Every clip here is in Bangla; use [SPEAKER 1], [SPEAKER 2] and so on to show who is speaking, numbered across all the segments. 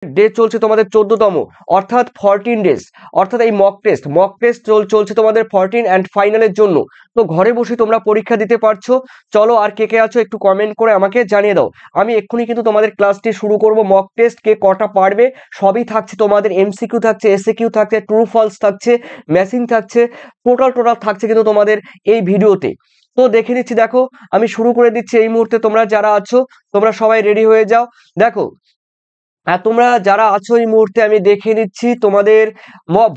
[SPEAKER 1] ডে চলছে তোমাদের 14তম, অর্থাৎ 14 ডেজ, অর্থাৎ এই মক টেস্ট চলছে তোমাদের 14 অ্যান্ড ফাইনালের জন্য। তো ঘরে বসে তোমরা পরীক্ষা দিতে পারছো। চলো, আর কে কে আছো একটু কমেন্ট করে আমাকে জানিয়ে দাও। আমি এক্ষুনি কিন্তু তোমাদের ক্লাসটি শুরু করব। মক টেস্ট কে কটা পারবে সবই থাকছে তোমাদের, এমসিকিউ থাকছে, এসএকিউ থাকছে, ট্রু ফলস থাকছে, ম্যাচিং থাকছে, টোটাল থাকছে কিন্তু তোমাদের এই ভিডিওতে। তো দেখে নিচ্ছি, দেখো আমি শুরু করে দিচ্ছি এই মুহূর্তে। তোমরা যারা আছো তোমরা সবাই রেডি হয়ে যাও। দেখো, আর তোমরা যারা আছো এই মুহূর্তে আমি দেখে নিচ্ছি তোমাদের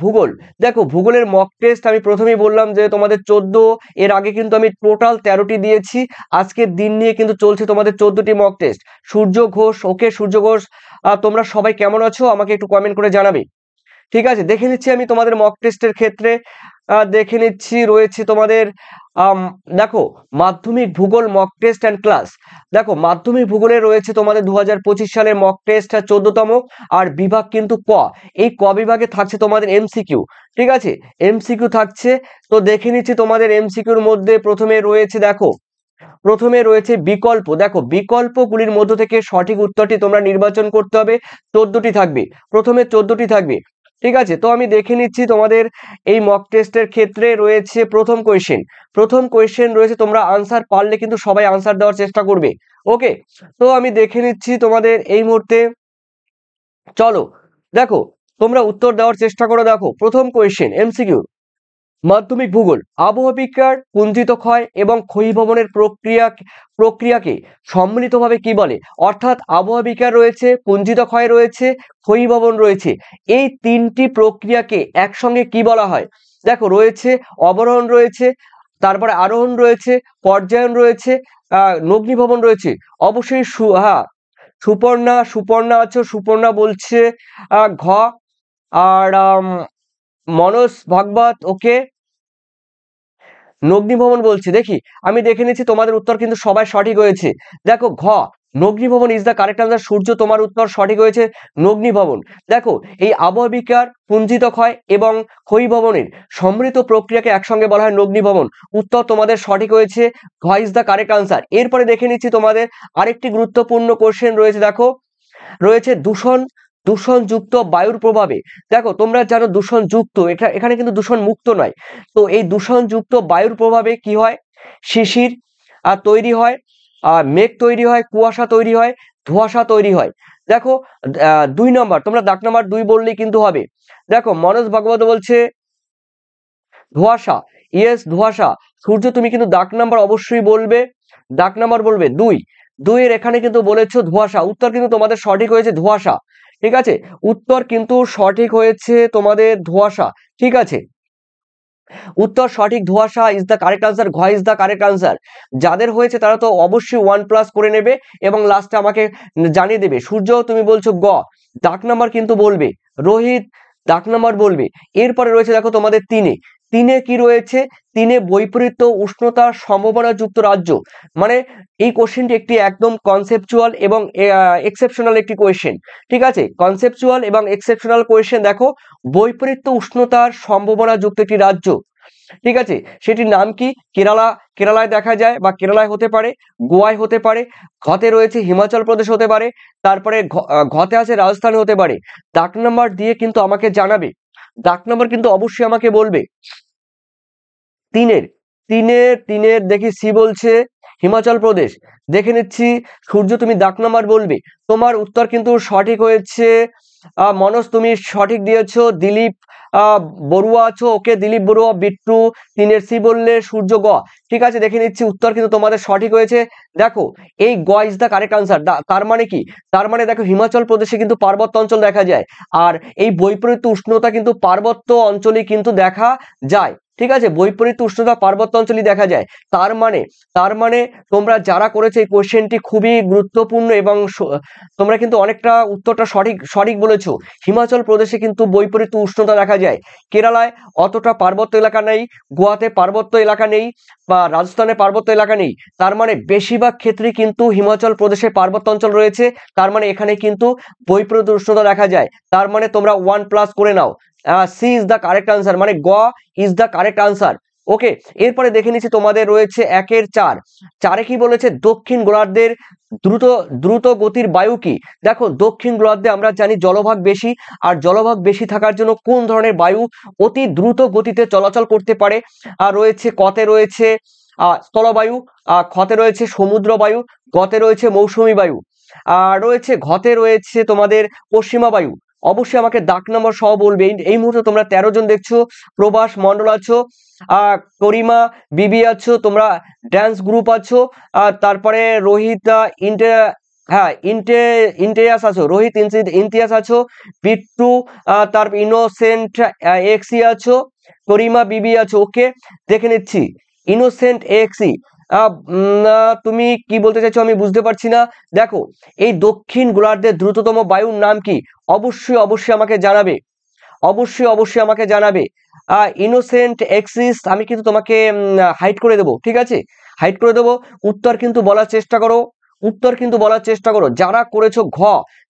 [SPEAKER 1] ভূগোল। দেখো, ভূগোলের মক টেস্ট আমি প্রথমেই বললাম যে তোমাদের 14, এর আগে কিন্তু আমি টোটাল 13টি দিয়েছি। আজকের দিন নিয়ে কিন্তু চলছে তোমাদের 14টি মক টেস্ট। সূর্য ঘোষ, ওকে সূর্য ঘোষ, তোমরা সবাই কেমন আছো আমাকে একটু কমেন্ট করে জানাবে। ঠিক আছে, দেখে নিচ্ছি আমি তোমাদের মক টেস্টের ক্ষেত্রে। দেখে নিচ্ছি রয়েছে তোমাদের দেখো মাধ্যমিক ভূগোল মক টেস্ট অ্যান্ড ক্লাস। দেখো, মাধ্যমিক ভূগোলে রয়েছে তোমাদের 2025 সালের মক টেস্ট 14তম, আর বিভাগ কিন্তু ক। এই ক বিভাগে থাকছে তোমাদের এমসিকিউ। ঠিক আছে, এমসিকিউ থাকছে। তো দেখে নিচ্ছি তোমাদের এমসিকিউর মধ্যে প্রথমে রয়েছে, দেখো প্রথমে রয়েছে বিকল্প। দেখো, বিকল্পগুলির মধ্য থেকে সঠিক উত্তরটি তোমরা নির্বাচন করতে হবে। 14টি থাকবে, প্রথমে 14টি থাকবে। ঠিক আছে, তো আমি দেখে নিচ্ছি তোমাদের এই মক টেস্টের ক্ষেত্রে রয়েছে প্রথম কোয়েশ্চেন রয়েছে। তোমরা আনসার পারলে কিন্তু সবাই আনসার দেওয়ার চেষ্টা করবে। ওকে, তো আমি দেখে নিচ্ছি তোমাদের এই মুহূর্তে। চলো, দেখো তোমরা উত্তর দেওয়ার চেষ্টা করো। দেখো, প্রথম কোয়েশ্চেন এমসিকিউ, মাধ্যমিক ভূগোল, আবহবিকার পুঞ্জিত ক্ষয় এবং ক্ষয়ীভবনের প্রক্রিয়াকে সম্মিলিতভাবে কি বলে? অর্থাৎ আবহবিকার রয়েছে, পুঞ্জিত ক্ষয় রয়েছে, ক্ষয়ীভবন রয়েছে, এই তিনটি প্রক্রিয়াকে একসঙ্গে কি বলা হয়? দেখো, রয়েছে অবরোহণ রয়েছে, তারপরে আরোহণ রয়েছে, পর্যায়ন রয়েছে, নগ্নিভবন রয়েছে। অবশ্যই হ্যাঁ, সুপর্ণা আছো, সুপর্ণা বলছে ঘ। আর মনোজ ভাগবত ওকে নগ্নিভবন বলছে। দেখি, আমি দেখে নিচ্ছি তোমাদের উত্তর কিন্তু সবাই সঠিক হয়েছে। দেখো, ঘ নগ্নিভবন ইজ দ্য কারেক্ট আনসার। সূর্য, তোমার উত্তর সঠিক হয়েছে, নগ্নিভবন। দেখো, এই আবহবিকার পুঞ্জিত ক্ষয় এবং ক্ষয়ীভবনের সম্মিলিত প্রক্রিয়াকে একসঙ্গে বলা হয় নগ্নিভবন। উত্তর তোমাদের সঠিক হয়েছে, ঘ ইজ দ্য কারেক্ট আনসার। এরপরে দেখে নিচ্ছি তোমাদের আরেকটি গুরুত্বপূর্ণ কোশ্চেন রয়েছে। দেখো, রয়েছে দূষণযুক্ত বায়ুর প্রভাবে। দেখো, তোমরা জানো দূষণযুক্ত, এখানে কিন্তু দূষণ মুক্ত নয়। তো এই দূষণযুক্ত বায়ুর প্রভাবে কি হয়? শিশির তৈরি হয়, মেঘ তৈরি হয়, কুয়াশা তৈরি হয়, ধোঁয়াশা তৈরি হয়। দেখো, 2 নম্বর, তোমরা দাগ নাম্বার 2 বললেই কিন্তু হবে। দেখো, মনোজ ভাগবত বলছে ধোঁয়াশা। ইয়েস, ধোঁয়াশা। সূর্য, তুমি কিন্তু দাগ নাম্বার অবশ্যই বলবে, দাগ নাম্বার বলবে 2 এর এখানে কিন্তু বলেছো ধোঁয়াশা। উত্তর কিন্তু তোমাদের সঠিক হয়েছে ধোঁয়াশা। ঠিক আছে, উত্তর কিন্তু সঠিক হয়েছে তোমাদের ধোঁয়াশা। ঠিক আছে, উত্তর সঠিক, ধোঁয়াশা ইজ দ্য কারেক্ট আনসার, ঘ ইজ দ্য কারেক্ট আনসার। যাদের হয়েছে তারা তো অবশ্যই 1+ করে নেবে এবং লাস্টে আমাকে জানিয়ে দেবে। সূর্য, তুমি বলছো গ, দাগ নাম্বার কিন্তু বলবে। রোহিত, দাগ নাম্বার বলবে। এরপরে রয়েছে দেখো তোমাদের 3-এ কি রয়েছে? 3-এ বৈপরীত্য উষ্ণতার সম্ভাবনা যুক্ত রাজ্য। মানে এই কোশ্চেনটি একটি একদম কনসেপচুয়াল এবং এক্সেপশনাল একটি কোয়েশ্চেন। ঠিক আছে, কনসেপচুয়াল এবং এক্সেপশনাল কোয়েশ্চেন। দেখো, বৈপরীত্য উষ্ণতার সম্ভাবনা যুক্ত একটি রাজ্য। ঠিক আছে, সেটির নাম কি? কেরালায় দেখা যায় বা কেরালায় হতে পারে, গোয়ায় হতে পারে, ঘতে রয়েছে হিমাচল প্রদেশ হতে পারে, তারপরে ঘতে আছে রাজস্থানে হতে পারে। দাগ নাম্বার দিয়ে কিন্তু আমাকে জানাবে, দাগ নাম্বার কিন্তু অবশ্যই আমাকে বলবে। 3-এর দেখি সি বলছে হিমাচল প্রদেশ। দেখে নিচ্ছি সূর্য, তুমি দাগ নাম্বার বলবে। তোমার উত্তর কিন্তু সঠিক হয়েছে। মনোজ, তুমি সঠিক দিয়েছো। দিলীপ বড়ুয়া আছো, ওকে দিলীপ বড়ুয়া, বিট্টু 3-এর সি বললে, সূর্য গ। ঠিক আছে, দেখে নিচ্ছি উত্তর কিন্তু তোমাদের সঠিক হয়েছে। দেখো, এই গ ইজ দ্য কারেক্ট আনসার। তার মানে কি? তার মানে দেখো, হিমাচল প্রদেশে কিন্তু পার্বত্য অঞ্চল দেখা যায়, আর এই বৈপরীত্য উষ্ণতা কিন্তু পার্বত্য অঞ্চলে কিন্তু দেখা যায়। ঠিক আছে, বৈপরীত্য উষ্ণতা পার্বত্য অঞ্চলই দেখা যায়। তার মানে তোমরা যারা করেছে এই কোশ্চেনটি খুবই গুরুত্বপূর্ণ এবং তোমরা কিন্তু অনেকটা উত্তরটা সঠিক বলেছো। হিমাচল প্রদেশে কিন্তু বৈপরীত্য উষ্ণতা দেখা যায়। কেরালায় অতটা পার্বত্য এলাকা নেই, গোয়াতে পার্বত্য এলাকা নেই, বা রাজস্থানে পার্বত্য এলাকা নেই। তার মানে বেশিরভাগ ক্ষেত্রে কিন্তু হিমাচল প্রদেশে পার্বত্য অঞ্চল রয়েছে। তার মানে এখানে কিন্তু বৈপরীত্য উষ্ণতা দেখা যায়। তার মানে তোমরা 1+ করে নাও। C is the correct answer, মানে গ is the correct answer. Okay, এরপরে দেখে নিচ্ছি তোমাদের রয়েছে 1-4। 4-এ কি বলেছে, দক্ষিণ গোলার্ধের দ্রুত দ্রুত গতির বায়ু কি? দেখো দক্ষিণ গোলার্ধে আমরা জানি জলভাগ বেশি, আর জলভাগ বেশি থাকার জন্য কোন ধরনের বায়ু অতি দ্রুত গতিতে চলাচল করতে পারে? আর রয়েছে কতে রয়েছে স্থলবায়ু, ক্ষতে রয়েছে সমুদ্র বায়ু, গতে রয়েছে মৌসুমী বায়ু, আর রয়েছে ঘতে রয়েছে তোমাদের পশ্চিমা বায়ু। অবশ্যই আমাকে দাগ নম্বর সহ বলবে। এই মুহূর্তে তোমরা 13 জন দেখছো, প্রবাস মন্ডল আছো, করিমা বিবি আছো, তোমরা ড্যান্স গ্রুপ আছো, আর তারপরে রোহিত ইন্টে হ্যাঁ ইন্টিয়াস আছো, রোহিত ইমতিয়াজ আছো, বিট্টু তারপর ইনোসেন্ট এক্সি আছো, করিমা বিবি আছো। ওকে, দেখে নিচ্ছি ইনোসেন্ট এক্সি, তুমি কি বলতে চাইছো আমি বুঝতে পারছি না। দেখো এই দক্ষিণ গোলার্ধের দ্রুততম বায়ুর নাম কি? অবশ্যই অবশ্যই আমাকে জানাবে, অবশ্যই অবশ্যই আমাকে জানাবে। ইনোসেন্ট এক্সিস আমি কিন্তু তোমাকে হাইড করে দেবো, ঠিক আছে, হাইড করে দেবো। উত্তর কিন্তু বলার চেষ্টা করো, উত্তর কিন্তু বলার চেষ্টা করো। যারা করেছো ঘ,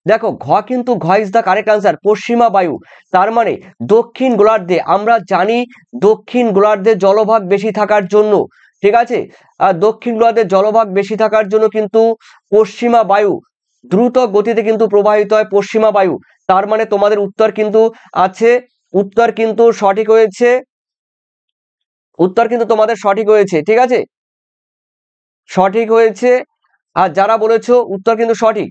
[SPEAKER 1] দেখো ঘ কিন্তু ঘ ইজ দ্য কারেক্ট আনসার, পশ্চিমা বায়ু। তার মানে দক্ষিণ গোলার্ধে আমরা জানি দক্ষিণ গোলার্ধে জলভাগ বেশি থাকার জন্য, ঠিক আছে, দক্ষিণ গোলার্ধে জলভাগ বেশি থাকার জন্য কিন্তু পশ্চিমা বায়ু দ্রুত গতিতে কিন্তু প্রবাহিত হয়, পশ্চিমা বায়ু। তার মানে তোমাদের উত্তর কিন্তু আছে, উত্তর কিন্তু সঠিক হয়েছে, উত্তর কিন্তু তোমাদের সঠিক হয়েছে, ঠিক আছে, সঠিক হয়েছে। আর যারা বলেছো উত্তর কিন্তু সঠিক।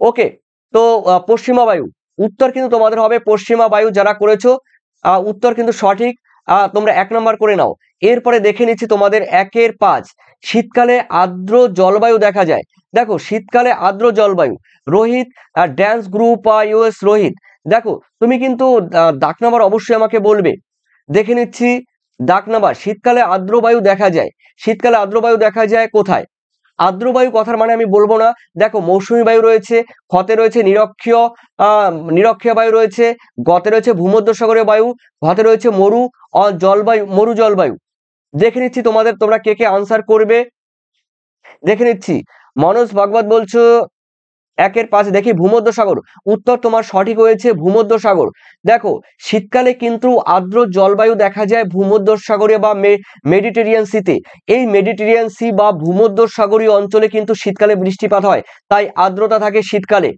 [SPEAKER 1] ওকে, তো পশ্চিমা বায়ু, উত্তর কিন্তু তোমাদের হবে পশ্চিমা বায়ু। যারা করেছো উত্তর কিন্তু সঠিক, তোমরা 1 নম্বর করে নাও। এরপরে দেখে নিচ্ছি তোমাদের 1-5, শীতকালে আর্দ্র জলবায়ু দেখা যায়। দেখো শীতকালে আর্দ্র জলবায়ু, Rohit dance group US Rohit. দেখো তুমি কিন্তু দাগ নাম্বার অবশ্যই আমাকে বলবে। দেখে নিচ্ছি দাগ নাম্বার, শীতকালে আর্দ্র বায়ু দেখা যায়, শীতকালে আর্দ্র বায়ু দেখা যায় কোথায়? আর্দ্র বায়ু কথার মানে আমি বলবো না। দেখো মৌসুমী বায়ু রয়েছে, ক্ষতে রয়েছে নিরক্ষীয় বায়ু রয়েছে, গতে রয়েছে ভূমধ্যসাগরীয় বায়ু, ঘতে রয়েছে মরু জলবায়ু। দেখে নিচ্ছি তোমাদের, তোমরা কে কে আনসার করবে দেখে নিচ্ছি। মনোজ ভাগবত বলছো 1-5, দেখি ভূমধ্যসাগর, উত্তর তোমার সঠিক হয়েছে ভূমধ্যসাগর। দেখো শীতকালে কিন্তু আর্দ্র জলবায়ু দেখা যায় ভূমধ্যসাগরীয় বা মেডিটেরিয়ান সিতে। এই মেডিটেরিয়ান সি বা ভূমধ্যসাগরীয় অঞ্চলে কিন্তু শীতকালে বৃষ্টিপাত হয়, তাই আর্দ্রতা থাকে শীতকালে।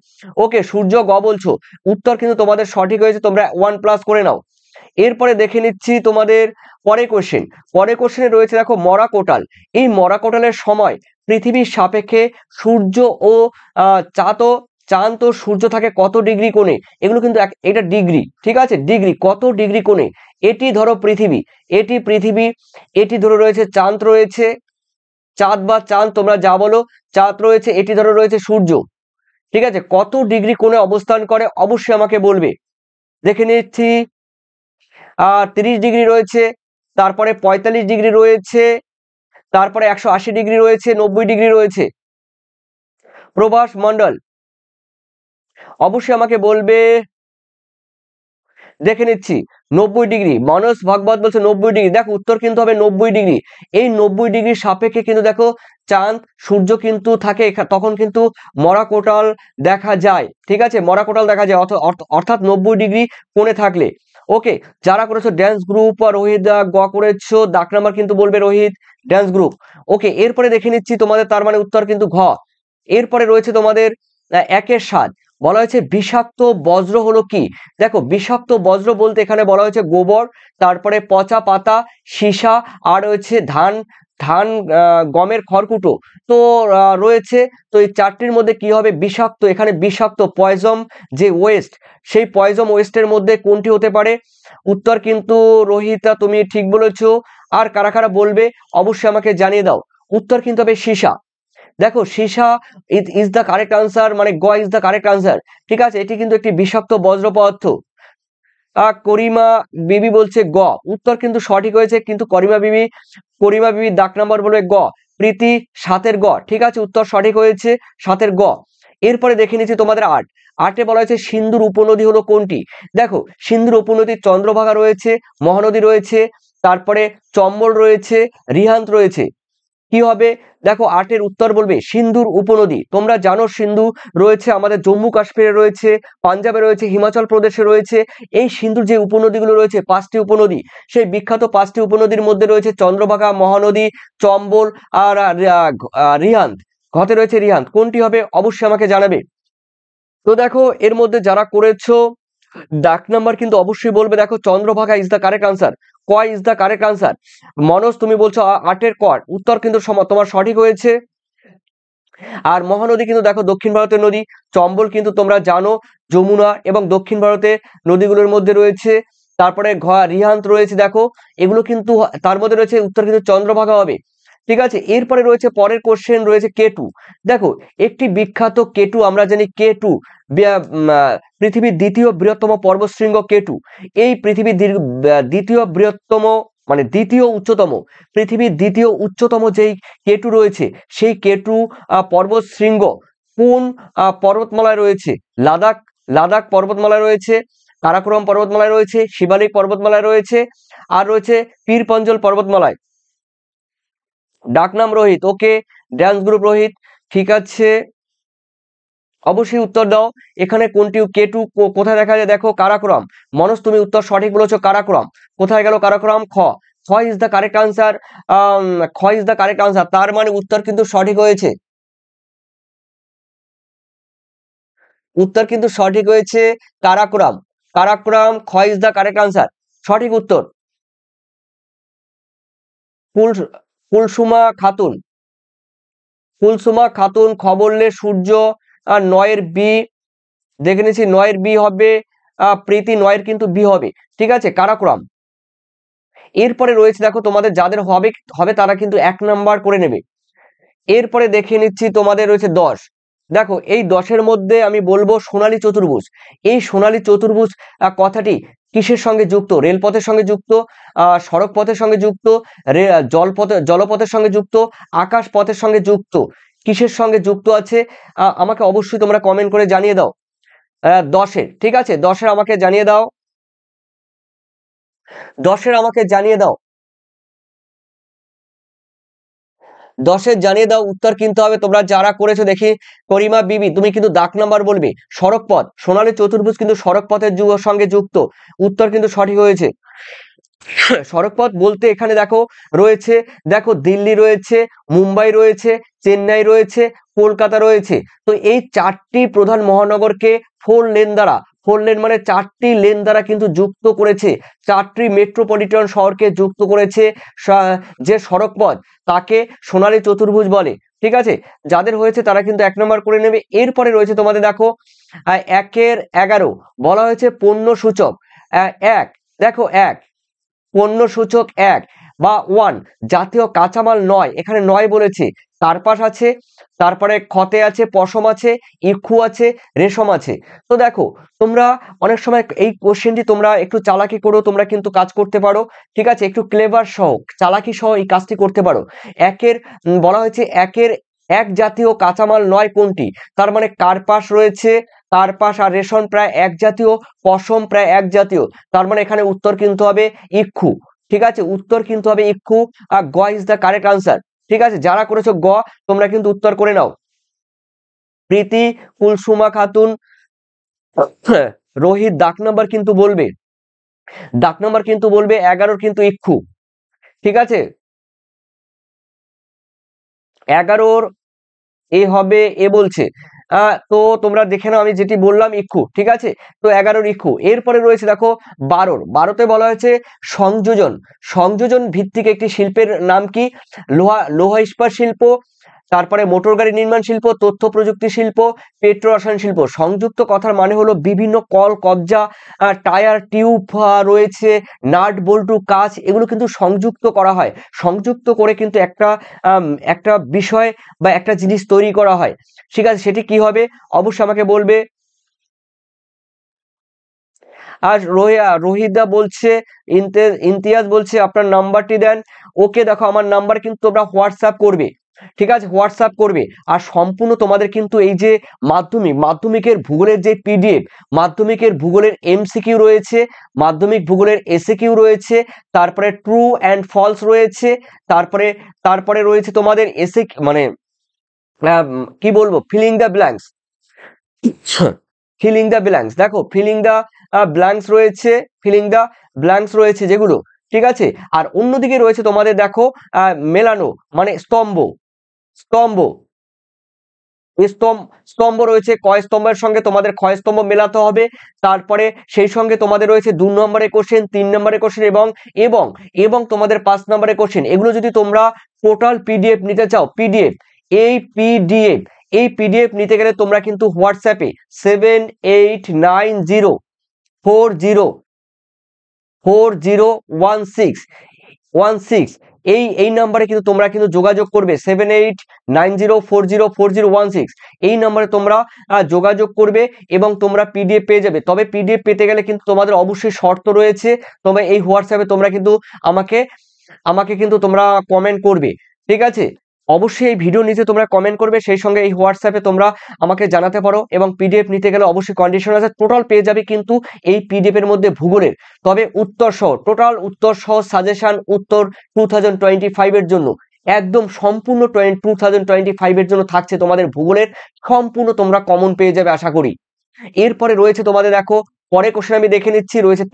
[SPEAKER 1] ওকে, সূর্য গ বলছো, উত্তর কিন্তু তোমাদের সঠিক হয়েছে, তোমরা 1+ করে নাও। এরপরে দেখে নিচ্ছি তোমাদের পরে কোশ্চেন, পরে কোশ্চেনে রয়েছে দেখো মরা কোটাল। এই মরা কোটালের সময় পৃথিবীর সাপেক্ষে সূর্য ও চাঁদ ও সূর্য থাকে কত ডিগ্রি কোণে? এগুলো কিন্তু এটা ডিগ্রি, ঠিক আছে, ডিগ্রি, কত ডিগ্রি কোণে? এটি ধরো পৃথিবী, এটি পৃথিবী, এটি ধরো রয়েছে চাঁদ, রয়েছে চাঁদ বা চাঁদ তোমরা যা বলো, চাঁদ রয়েছে, এটি ধরো রয়েছে সূর্য, ঠিক আছে, কত ডিগ্রি কোণে অবস্থান করে অবশ্যই আমাকে বলবে। দেখে নিচ্ছি 30 ডিগ্রি রয়েছে, তারপরে 45 ডিগ্রি রয়েছে, তারপরে 180 ডিগ্রি রয়েছে, 90 ডিগ্রি রয়েছে। প্রভাস মন্ডল অবশ্যই আমাকে বলবে। দেখে নিচ্ছি 90 ডিগ্রি, মানস ভাগবত বলছে 90 ডিগ্রি। দেখো উত্তর কিন্তু হবে 90 ডিগ্রি। এই 90 ডিগ্রির সাপেক্ষে কিন্তু দেখো চাঁদ সূর্য কিন্তু থাকে, তখন কিন্তু মরা কোটাল দেখা যায়, ঠিক আছে, মরা কোটাল দেখা যায়, অর্থাৎ 90 ডিগ্রি কোণে থাকলে। ওকে, যারা করেছো ড্যান্স গ্রুপ রোহিত গ করেছো, দাগ নাম্বার কিন্তু বলবে রোহিত ড্যান্স গ্রুপ। ওকে, এরপরে দেখে নিচ্ছি তোমাদের, তার মানে উত্তর কিন্তু ঘ। এরপরে রয়েছে তোমাদের 1-7, বলা হয়েছে বিষাক্ত বজ্র হলো কি? দেখো বিষাক্ত বজ্র বলতে এখানে বলা হয়েছে গোবর, তারপরে পচা পাতা, সীসা, আর রয়েছে ধান ধান গমের খড়কুটো। তো রয়েছে, তো এই 4টির মধ্যে কি হবে বিষাক্ত? এখানে বিষাক্ত পয়জন যে ওয়েস্ট, সেই পয়জন ওয়েস্টের মধ্যে কোনটি হতে পারে? উত্তর কিন্তু রোহিতা তুমি ঠিক বলেছো। আর কারা কারা বলবে অবশ্যই আমাকে জানিয়ে দাও। উত্তর কিন্তু হবে সীসা। দেখো সীসা ইজ দ্য কারেক্ট আনসার, মানে গ ইজ দ্য কারেক্ট আনসার, ঠিক আছে, এটি কিন্তু একটি বিষাক্ত বজ্র পদার্থ। করিমা বিবি বলছে গ, উত্তর কিন্তু সঠিক হয়েছে, কিন্তু করিমা বিবি দাগ নাম্বার বলবে গ। প্রীতি 7-এর গ, ঠিক আছে, উত্তর সঠিক হয়েছে 7-এর গ। এরপরে দেখে নিচ্ছি তোমাদের 8-এ বলা হয়েছে সিন্ধুর উপনদী হলো কোনটি? দেখো সিন্ধুর উপনদী চন্দ্রভাগা রয়েছে, মহানদী রয়েছে, তারপরে চম্বল রয়েছে, রিহান্ত রয়েছে। কি হবে? দেখো 8-এর উত্তর বলবে সিন্ধুর উপনদী। তোমরা জানো সিন্ধু রয়েছে আমাদের জম্মু কাশ্মীরে রয়েছে, পাঞ্জাবে রয়েছে, হিমাচল প্রদেশে রয়েছে। এই সিন্ধুর যে উপনদীগুলো রয়েছে 5টি উপনদী, সেই বিখ্যাত 5টি উপনদীর মধ্যে রয়েছে চন্দ্রভাগা, মহানদী, চম্বল আর রিহান্দ। ঘতে রয়েছে রিহান্দ। কোনটি হবে অবশ্যই আমাকে জানাবে। তো দেখো এর মধ্যে যারা করেছো ডাক নাম্বার কিন্তু অবশ্যই বলবে। দেখো Chandrabhaga is the correct answer, ক is the correct answer. Manoj তুমি বলছো 8-এর ক, উত্তর কিন্তু তোমার সঠিক হয়েছে। আর মহানদী কিন্তু দেখো দক্ষিণ ভারতের নদী, চম্বল কিন্তু তোমরা জানো যমুনা এবং দক্ষিণ ভারতের নদীগুলোর মধ্যে রয়েছে। তারপরে রিহান্দ রয়েছে, দেখো এগুলো কিন্তু তার মধ্যে রয়েছে, উত্তর কিন্তু চন্দ্রভাগা হবে। ঠিক আছে, এরপরে রয়েছে পরের কোশ্চেন রয়েছে কেটু। দেখো একটি বিখ্যাত কেটু, আমরা জানি কেটু পৃথিবীর দ্বিতীয় বৃহত্তম পর্বতশৃঙ্গ কেটু। এই পৃথিবীর দ্বিতীয় বৃহত্তম মানে দ্বিতীয় উচ্চতম, পৃথিবীর দ্বিতীয় উচ্চতম যেই কেটু রয়েছে, সেই কেটু পর্বত শৃঙ্গ কোন পর্বতমালায় রয়েছে? লাদাখ, লাদাখ পর্বতমালায় রয়েছে, কারাকোরাম পর্বতমালায় রয়েছে, শিবালিক পর্বতমালায় রয়েছে, আর রয়েছে পীর পঞ্জল পর্বতমালায়। ডাকনাম রোহিত, ওকে, ড্যান্স গ্রুপ রোহিত, ঠিক আছে, অবশ্যই উত্তর দাও। এখানে কোনটি কেটু কোথায় দেখা যায়? দেখো কারাকোরাম। মনোজ তুমি উত্তর সঠিক বলেছো, কারাকোরাম। কোথায় গেল কারাকোরাম? খ, খ ইজ দ্য কারেক্ট আনসার। খ ইজ দ্য কারেক্ট আনসার, তার মানে উত্তর কিন্তু সঠিক হয়েছে। উত্তর কিন্তু সঠিক হয়েছে কারাকোরাম, কারাকোরাম, খ ইজ দ্য কারেক্ট আনসার, সঠিক উত্তর। কুল কুলসুমা খাতুন, কুলসুমা খাতুন, খ বললে সূর্য। আর 9-এর বি, দেখে নিচ্ছি 9-এর বি হবে প্রীতি, 9-এর কিন্তু বি হবে। ঠিক আছে, কারাকোরাম। এরপরে রয়েছে দেখো তোমাদের যাদের হবে হবে তারা কিন্তু 1 নাম্বার করে নেবে। এরপরে দেখে নিচ্ছি তোমাদের রয়েছে 10। দেখো এই 10-এর মধ্যে আমি বলবো সোনালী চতুর্ভুজ। এই সোনালী চতুর্ভুজ কথাটি কিসের সঙ্গে যুক্ত? রেলপথের সঙ্গে যুক্ত, সড়ক পথের সঙ্গে যুক্ত, জলপথের সঙ্গে যুক্ত, আকাশ পথের সঙ্গে যুক্ত, কিসের সঙ্গে যুক্ত আছে? আমাকে অবশ্যই তোমরা কমেন্ট করে জানিয়ে দাও। 10-এর, ঠিক আছে, 10-এর আমাকে জানিয়ে দাও, 10-এর আমাকে জানিয়ে দাও, 10-এর জানিয়ে দাও। উত্তর কিন্তু হবে তোমরা যারা করেছো দেখি। করিমা বিবি তুমি কিন্তু দাগ নাম্বার বলবে। সড়ক পথ, সোনালী চতুর্ভুজ কিন্তু সড়ক পথের সঙ্গে যুক্ত, উত্তর কিন্তু সঠিক হয়েছে। সড়ক পথ বলতে এখানে দেখো রয়েছে, দেখো দিল্লি রয়েছে, মুম্বাই রয়েছে, চেন্নাই রয়েছে, কলকাতা রয়েছে। তো এই 4টি প্রধান মহানগরকে 4 লেন দ্বারা, 4 লেন মানে 4টি লেন দ্বারা কিন্তু যুক্ত করেছে, 4টি মেট্রোপলিটন শহরকে যুক্ত করেছে যে সড়ক পথ, তাকে সোনালী চতুর্ভুজ বলে। ঠিক আছে, যাদের হয়েছে তারা কিন্তু 1 নম্বর করে নেবে। এরপরে রয়েছে তোমাদের দেখো 1-এর 11 বলা হয়েছে পণ্য সূচক 1। দেখো 1 পণ্য সূচক 1 বা 1, জাতীয় কাঁচামাল 9, এখানে 9 বলেছে। কার্পাস আছে, তারপরে খতে আছে, পশম আছে, ইক্ষু আছে, রেশম আছে। তো দেখো তোমরা অনেক সময় এই কোশ্চেনটি তোমরা একটু চালাকি করেও তোমরা কিন্তু কাজ করতে পারো। ঠিক আছে, একটু ক্লেভার সহ, চালাকি সহ এই কাজটি করতে পারো। বলা হয়েছে 1-এর 1 জাতীয় কাঁচামাল 9 কোনটি? তার মানে কার্পাস রয়েছে, কার্পাস আর রেশম প্রায় এক জাতীয়, পশম প্রায় এক জাতীয়, তার মানে এখানে উত্তর কিন্তু হবে ইক্ষু। ঠিক আছে, উত্তর কিন্তু হবে ইক্ষু। আর গ ইজ দ্য কারেক্ট আনসার। ঠিক আছে, যারা করেছো গ তোমরা কিন্তু উত্তর করে নাও। প্রীতি, কুলসুমা খাতুন, রোহিত ডাক নাম্বার কিন্তু বলবে, ডাক নাম্বার কিন্তু বলবে 11-র কিন্তু ইক্ষু। ঠিক আছে, 11-র এ হবে, এ বলছে। তো তোমরা দেখে নাও আমি যেটি বললাম ইক্ষু। ঠিক আছে, তো 11-র ইক্ষু। এরপরে রয়েছে দেখো 12-তে বলা হয়েছে সংযোজন, সংযোজন ভিত্তিক একটি শিল্পের নাম কি? লোহা ইস্পাত শিল্প, তারপরে মোটর গাড়ি নির্মাণ শিল্প, তথ্য প্রযুক্তি শিল্প, পেট্রো রসায়ন শিল্প। সংযুক্ত কথার মানে হলো বিভিন্ন কল কবজা, টায়ার টিউব রয়েছে, নাট বল্টু কাঁচ, এগুলো কিন্তু সংযুক্ত করা হয়। সংযুক্ত করে কিন্তু একটা বিষয় বা একটা জিনিস তৈরি করা হয়। ঠিক আছে, সেটি কি হবে অবশ্যই আমাকে বলবে। আর রোহিদা বলছে, ইমতিয়াজ বলছে আপনার নাম্বারটি দেন। ওকে, দেখো আমার নাম্বার কিন্তু তোমরা হোয়াটসঅ্যাপ করবে। ঠিক আছে, হোয়াটসঅ্যাপ করবে। আর সম্পূর্ণ তোমাদের কিন্তু এই যে মাধ্যমিকের ভূগোলের যে পিডিএফ, মাধ্যমিকের ভূগোলের এমসিকিউ রয়েছে, মাধ্যমিক ভূগোলের এসএকিউ রয়েছে, তারপরে ট্রু অ্যান্ড ফলস রয়েছে, তারপরে তারপরে রয়েছে তোমাদের এসে মানে কি বলবো, filling the blanks, filling the blanks, দেখো ফিলিং দ্য ব্ল্যাঙ্কস রয়েছে, ফিলিং দ্য ব্ল্যাঙ্কস রয়েছে যেগুলো, ঠিক আছে। আর অন্যদিকে রয়েছে তোমাদের দেখো মেলানো মানে স্তম্ভ, স্তম্ভ স্তম্ভ রয়েছে, কয় স্তম্ভের সঙ্গে তোমাদের ক্ষয় স্তম্ভ মেলাতে হবে। তারপরে সেই সঙ্গে তোমাদের রয়েছে 2 নম্বরের কোশ্চেন, 3 নম্বরের কোশ্চেন এবং এবং এবং তোমাদের 5 নম্বরের কোশ্চেন। এগুলো যদি তোমরা টোটাল পিডিএফ নিতে চাও, পিডিএফ, এই পিডিএফ নিতে গেলে তোমরা কিন্তু হোয়াটসঅ্যাপে 7890404016 এই নাম্বারে কিন্তু তোমরা কিন্তু যোগাযোগ করবে, 7890404016 এই নাম্বারে তোমরা যোগাযোগ করবে এবং তোমরা পিডিএফ পেয়ে যাবে। তবে পিডিএফ পেতে গেলে কিন্তু তোমাদের অবশ্যই শর্ত রয়েছে। তবে এই হোয়াটসঅ্যাপে তোমরা কিন্তু আমাকে আমাকে কিন্তু তোমরা কমেন্ট করবে, ঠিক আছে। অবশ্যই এই ভিডিও নিচে তোমরা কমেন্ট করবে, সেই সঙ্গে এই হোয়াটসঅ্যাপে তোমরা আমাকে জানাতে পারো। এবং পিডিএফ নিতে গেলে অবশ্যই কন্ডিশন আছে, টোটাল পেয়ে যাবে কিন্তু এই পিডিএফ এর মধ্যে ভূগোলের, তবে উত্তর সহ, টোটাল উত্তর সহ সাজেশন উত্তর 2025 এর জন্য, একদম সম্পূর্ণ 2025 এর জন্য থাকছে তোমাদের ভূগোলের সম্পূর্ণ, তোমরা কমন পেয়ে যাবে আশা করি। এরপরে রয়েছে তোমাদের দেখো, পরে কোশ্চেন আমি দেখে নিচ্ছি, রয়েছে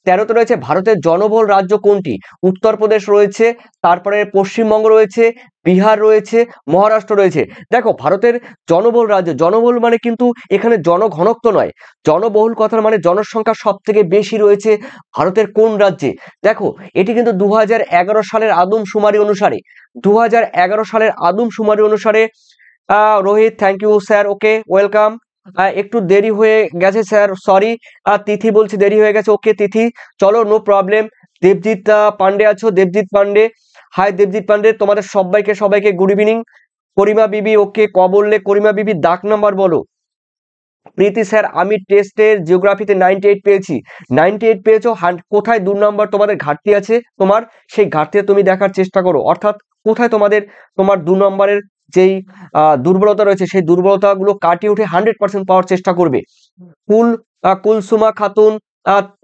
[SPEAKER 1] 13তে রয়েছে ভারতের জনবহুল রাজ্য কোনটি? উত্তরপ্রদেশ রয়েছে, তারপরে পশ্চিমবঙ্গ রয়েছে, বিহার রয়েছে, মহারাষ্ট্র রয়েছে। দেখো ভারতের জনবহুল রাজ্য, জনবহুল মানে কিন্তু এখানে জনঘনত্ব নয়, জনবহুল কথার মানে জনসংখ্যা সব থেকে বেশি রয়েছে ভারতের কোন রাজ্যে। দেখো এটি কিন্তু 2011 সালের আদমশুমারি অনুসারে, 2011 সালের আদমশুমারি অনুসারে Rohit, thank you sir, okay welcome. একটু দেরি হয়ে গেছে স্যার, সরি। তিথি বলছে দেরি হয়ে গেছে, ওকে তিথি, চলো নো প্রবলেম। দেবজিৎ পান্ডে আছো, দেবজিৎ পান্ডে, হাই দেবজিৎ পান্ডে, তোমাদের সবাইকে গুড ইভিনিং। করিমা বিবি, ওকে, ক বললে করিমা বিবি, দাগ নাম্বার বলো। প্রীতি স্যার, আমি টেস্টের জিওগ্রাফিতে 98 পেয়েছি। 98 পেয়েছো, কোথায় 2 নাম্বার তোমাদের ঘাটতি আছে, তোমার সেই ঘাটতিটা তুমি দেখার চেষ্টা করো, অর্থাৎ কোথায় তোমার 2 নম্বরের যেই দুর্বলতা রয়েছে সেই দুর্বলতাগুলো কাটিয়ে উঠে 100% পাওয়ার চেষ্টা করবে। কুলসুমা খাতুন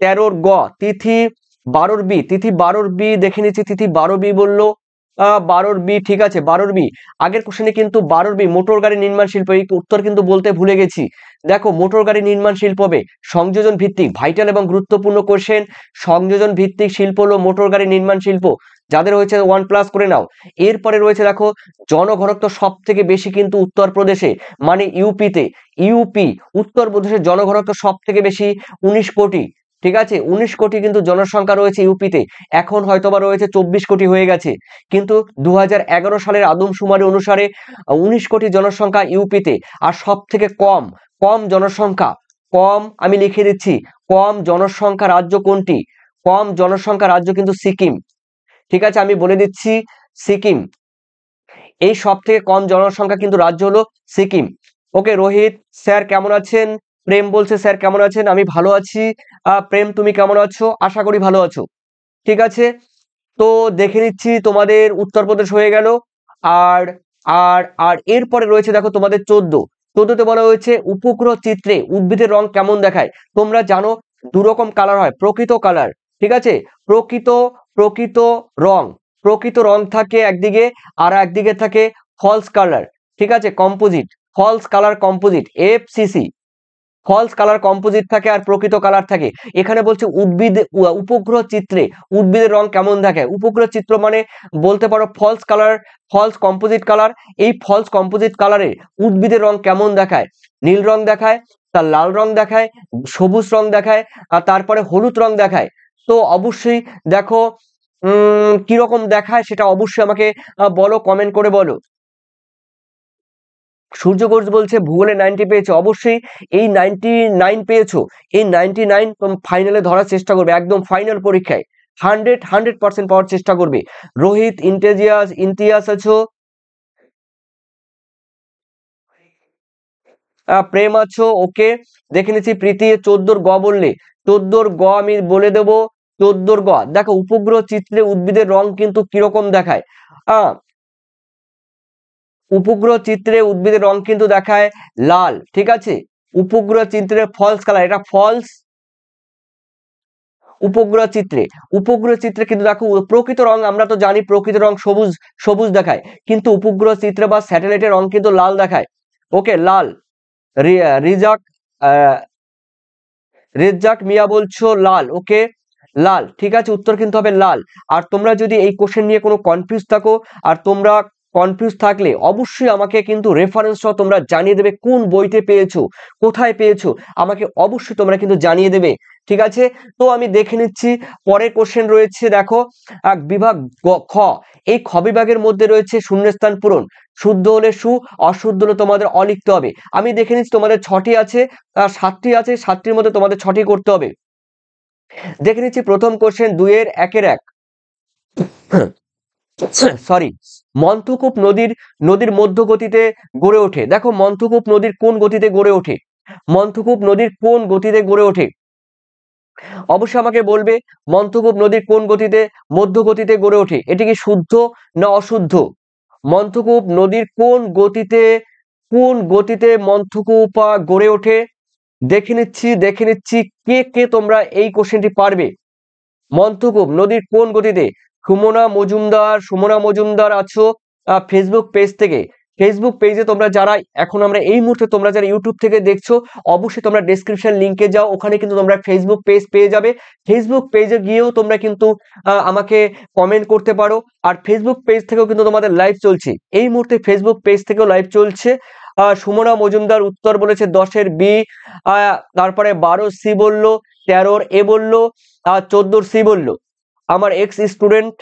[SPEAKER 1] 13 গ, তিথি 12 বি, তিথি 12 বি দেখে নিচ্ছি, তিথি 12 বি বললো, 12 বি, ঠিক আছে 12 বি। আগের কোশ্চেনে কিন্তু 12 বি মোটর গাড়ি নির্মাণ শিল্প, এই উত্তর কিন্তু বলতে ভুলে গেছি। দেখো মোটর গাড়ি নির্মাণ শিল্প হবে সংযোজন ভিত্তিক, ভাইটাল এবং গুরুত্বপূর্ণ কোশ্চেন। সংযোজন ভিত্তিক শিল্প হলো মোটর গাড়ি নির্মাণ শিল্প, যাদের হয়েছে 1+ করে নাও। এরপরে রয়েছে দেখো জনঘনত্ব সব থেকে বেশি কিন্তু উত্তরপ্রদেশে, মানে ইউপিতে, ইউপি উত্তরপ্রদেশের জনঘনত্ব সব থেকে বেশি, 19 কোটি, ঠিক আছে 19 কোটি কিন্তু জনসংখ্যা রয়েছে ইউপিতে। এখন হয়তোবা রয়েছে 24 কোটি হয়ে গেছে, কিন্তু 2011 সালের আদমশুমারি অনুসারে 19 কোটি জনসংখ্যা ইউপিতে। আর সব থেকে কম কম জনসংখ্যা, কম আমি লিখে দিচ্ছি, কম জনসংখ্যা রাজ্য কোনটি? কম জনসংখ্যা রাজ্য কিন্তু সিকিম, ঠিক আছে আমি বলে দিচ্ছি, সিকিম, এই সব থেকে কম জনসংখ্যা কিন্তু রাজ্য হলো সিকিম। ওকে রোহিত স্যার কেমন আছেন? প্রেম বলছে স্যার কেমন আছেন? আমি ভালো আছি। প্রেম তুমি কেমন আছো? আশা করি ভালো আছো, ঠিক আছে। তো দেখে নিচ্ছি তোমাদের উত্তরপ্রদেশ হয়ে গেল। আর আর আর এরপরে রয়েছে দেখো তোমাদের 14তে বলা হয়েছে উপগ্রহ চিত্রে উদ্ভিদের রং কেমন দেখায়। তোমরা জানো 2 রকম কালার হয়, প্রকৃত কালার, ঠিক আছে, প্রকৃত প্রকৃত রং, প্রকৃত রং থাকে একদিকে, আর একদিকে থাকে ফলস কালার, ঠিক আছে, composite, false colour composite, FCC, false colour composite থাকে আর প্রকৃত কালার থাকে। এখানে বলছে উপগ্রহ চিত্রে উদ্ভিদের রং কেমন দেখায়। উপগ্রহ চিত্র মানে বলতে পারো false colour, false composite colour. এই ফলস কম্পোজিট কালারে উদ্ভিদের রং কেমন দেখায়? নীল রং দেখায়, তার লাল রং দেখায়, সবুজ রং দেখায়, আর তারপরে হলুদ রং দেখায়। তো অবশ্যই দেখো কিরকম দেখায় সেটা অবশ্যই আমাকে বলো, কমেন্ট করে বলো। সূর্য ঘোষ বলছে ভূগোলে 90 পেয়েছো, অবশ্যই এই 99 পেয়েছো, এই 99 ফাইনালে ধরার চেষ্টা করবে, একদম ফাইনাল পরীক্ষায় 100% পাওয়ার চেষ্টা করবে। রোহিত, ইমতিয়াজ আছো, প্রেম আছো, ওকে দেখে নিচ্ছি। প্রীতি 14 গ বললে, 14 গ আমি বলে দেবো, 14 গ দেখো উপগ্রহ চিত্রে উদ্ভিদের রং কিন্তু কিরকম দেখায়। উপগ্রহ চিত্রে উদ্ভিদের রং কিন্তু দেখায় লাল, ঠিক আছে। উপগ্রহ চিত্রে ফলস কালার, এটা ফলস। উপগ্রহ চিত্রে কিন্তু দেখো প্রকৃত রং আমরা তো জানি প্রকৃত রং সবুজ সবুজ দেখায়, কিন্তু উপগ্রহ চিত্রে বা স্যাটেলাইটের রং কিন্তু লাল দেখায়। ওকে, লাল। রিজাক রেজ্জাক মিয়া বলছো লাল, ওকে লাল, ঠিক আছে, উত্তর কিন্তু হবে লাল। আর তোমরা যদি এই কোশ্চেন নিয়ে কোনো কনফিউজ থাকো, আর তোমরা কনফিউজ থাকলে অবশ্যই আমাকে কিন্তু রেফারেন্সটা তোমরা জানিয়ে দেবে, কোন বইতে পেয়েছো, কোথায় পেয়েছো, আমাকে অবশ্যই তোমরা কিন্তু জানিয়ে দেবে, ঠিক আছে। তো আমি দেখে নিচ্ছি পরের কোশ্চেন রয়েছে, দেখো বিভাগ খ, এই খ বিভাগের মধ্যে রয়েছে শূন্যস্থান পূরণ। শুদ্ধ হলে সু, অশুদ্ধ হলে তোমাদের অ লিখতে হবে। আমি দেখে নিচ্ছি তোমাদের 6টি আছে, 7টি আছে, 7টির মধ্যে তোমাদের 6টি করতে হবে। দেখে নিচ্ছি প্রথম কোশ্চেন 2-এর 1-এর 1, সরি, মন্থকূপ নদীর মধ্য গতিতে গড়ে ওঠে। দেখো মন্থকূপ নদীর কোন গতিতে গড়ে ওঠে, মন্থকূপ নদীর কোন গতিতে গড়ে ওঠে, অবশ্যই আমাকে বলবে মন্থকূপ নদীর কোন গতিতে, মধ্য গতিতে গড়ে ওঠে। এটি কি শুদ্ধ না অশুদ্ধ? মন্থকূপ নদীর কোন গতিতে মন্থকূপ গড়ে ওঠে? দেখে নিচ্ছি কে কে তোমরা এই কোশ্চেনটি পারবে। মন্থকূপ নদীর কোন গতিতে? সুমনা মজুমদার আছো ফেসবুক পেজ থেকে। ফেসবুক পেজে তোমরা যারা এখন আমরা এই মুহূর্তে তোমরা যারা ইউটিউব থেকে দেখছো, অবশ্যই তোমরা ডেসক্রিপশন লিংকে যাও, ওখানে কিন্তু তোমরা ফেসবুক পেজ পেয়ে যাবে। ফেসবুক পেজে গিয়েও তোমরা কিন্তু আমাকে কমেন্ট করতে পারো। আর ফেসবুক পেজ থেকেও কিন্তু তোমাদের লাইভ চলছে, এই মুহূর্তে ফেসবুক পেজ থেকেও লাইভ চলছে। সুমনা মজুমদার উত্তর বলেছে 10-এর বি, তারপরে 12 সি বললো, 13-র এ বললো, 14-র সি বললো। আমার এক্স স্টুডেন্ট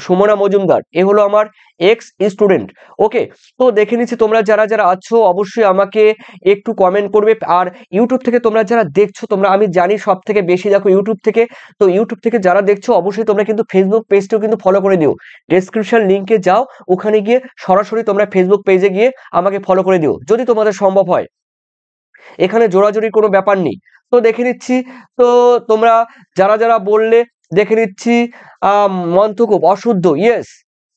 [SPEAKER 1] সুমনা মজুমদার, এ হলো আমার এক্স স্টুডেন্ট। ওকে, তো দেখে নিচ্ছি তোমরা যারা যারা আছো অবশ্যই আমাকে একটু কমেন্ট করবে। আর ইউটিউব থেকে তোমরা যারা দেখছো, তোমরা আমি জানি সব থেকে বেশি দেখো ইউটিউব থেকে, তো ইউটিউব থেকে যারা দেখছো অবশ্যই তোমরা কিন্তু ফেসবুক পেজটাও কিন্তু ফলো করে দিও। ডেসক্রিপশন লিংকে যাও, ওখানে গিয়ে সরাসরি তোমরা ফেসবুক পেজে গিয়ে আমাকে ফলো করে দিও যদি তোমাদের সম্ভব হয়, এখানে জোরাজোরির কোনো ব্যাপার নেই। তো দেখে নিচ্ছি, তো তোমরা যারা যারা বললে দেখে নিচ্ছি মন্থকূপ অশুদ্ধ, ইয়েস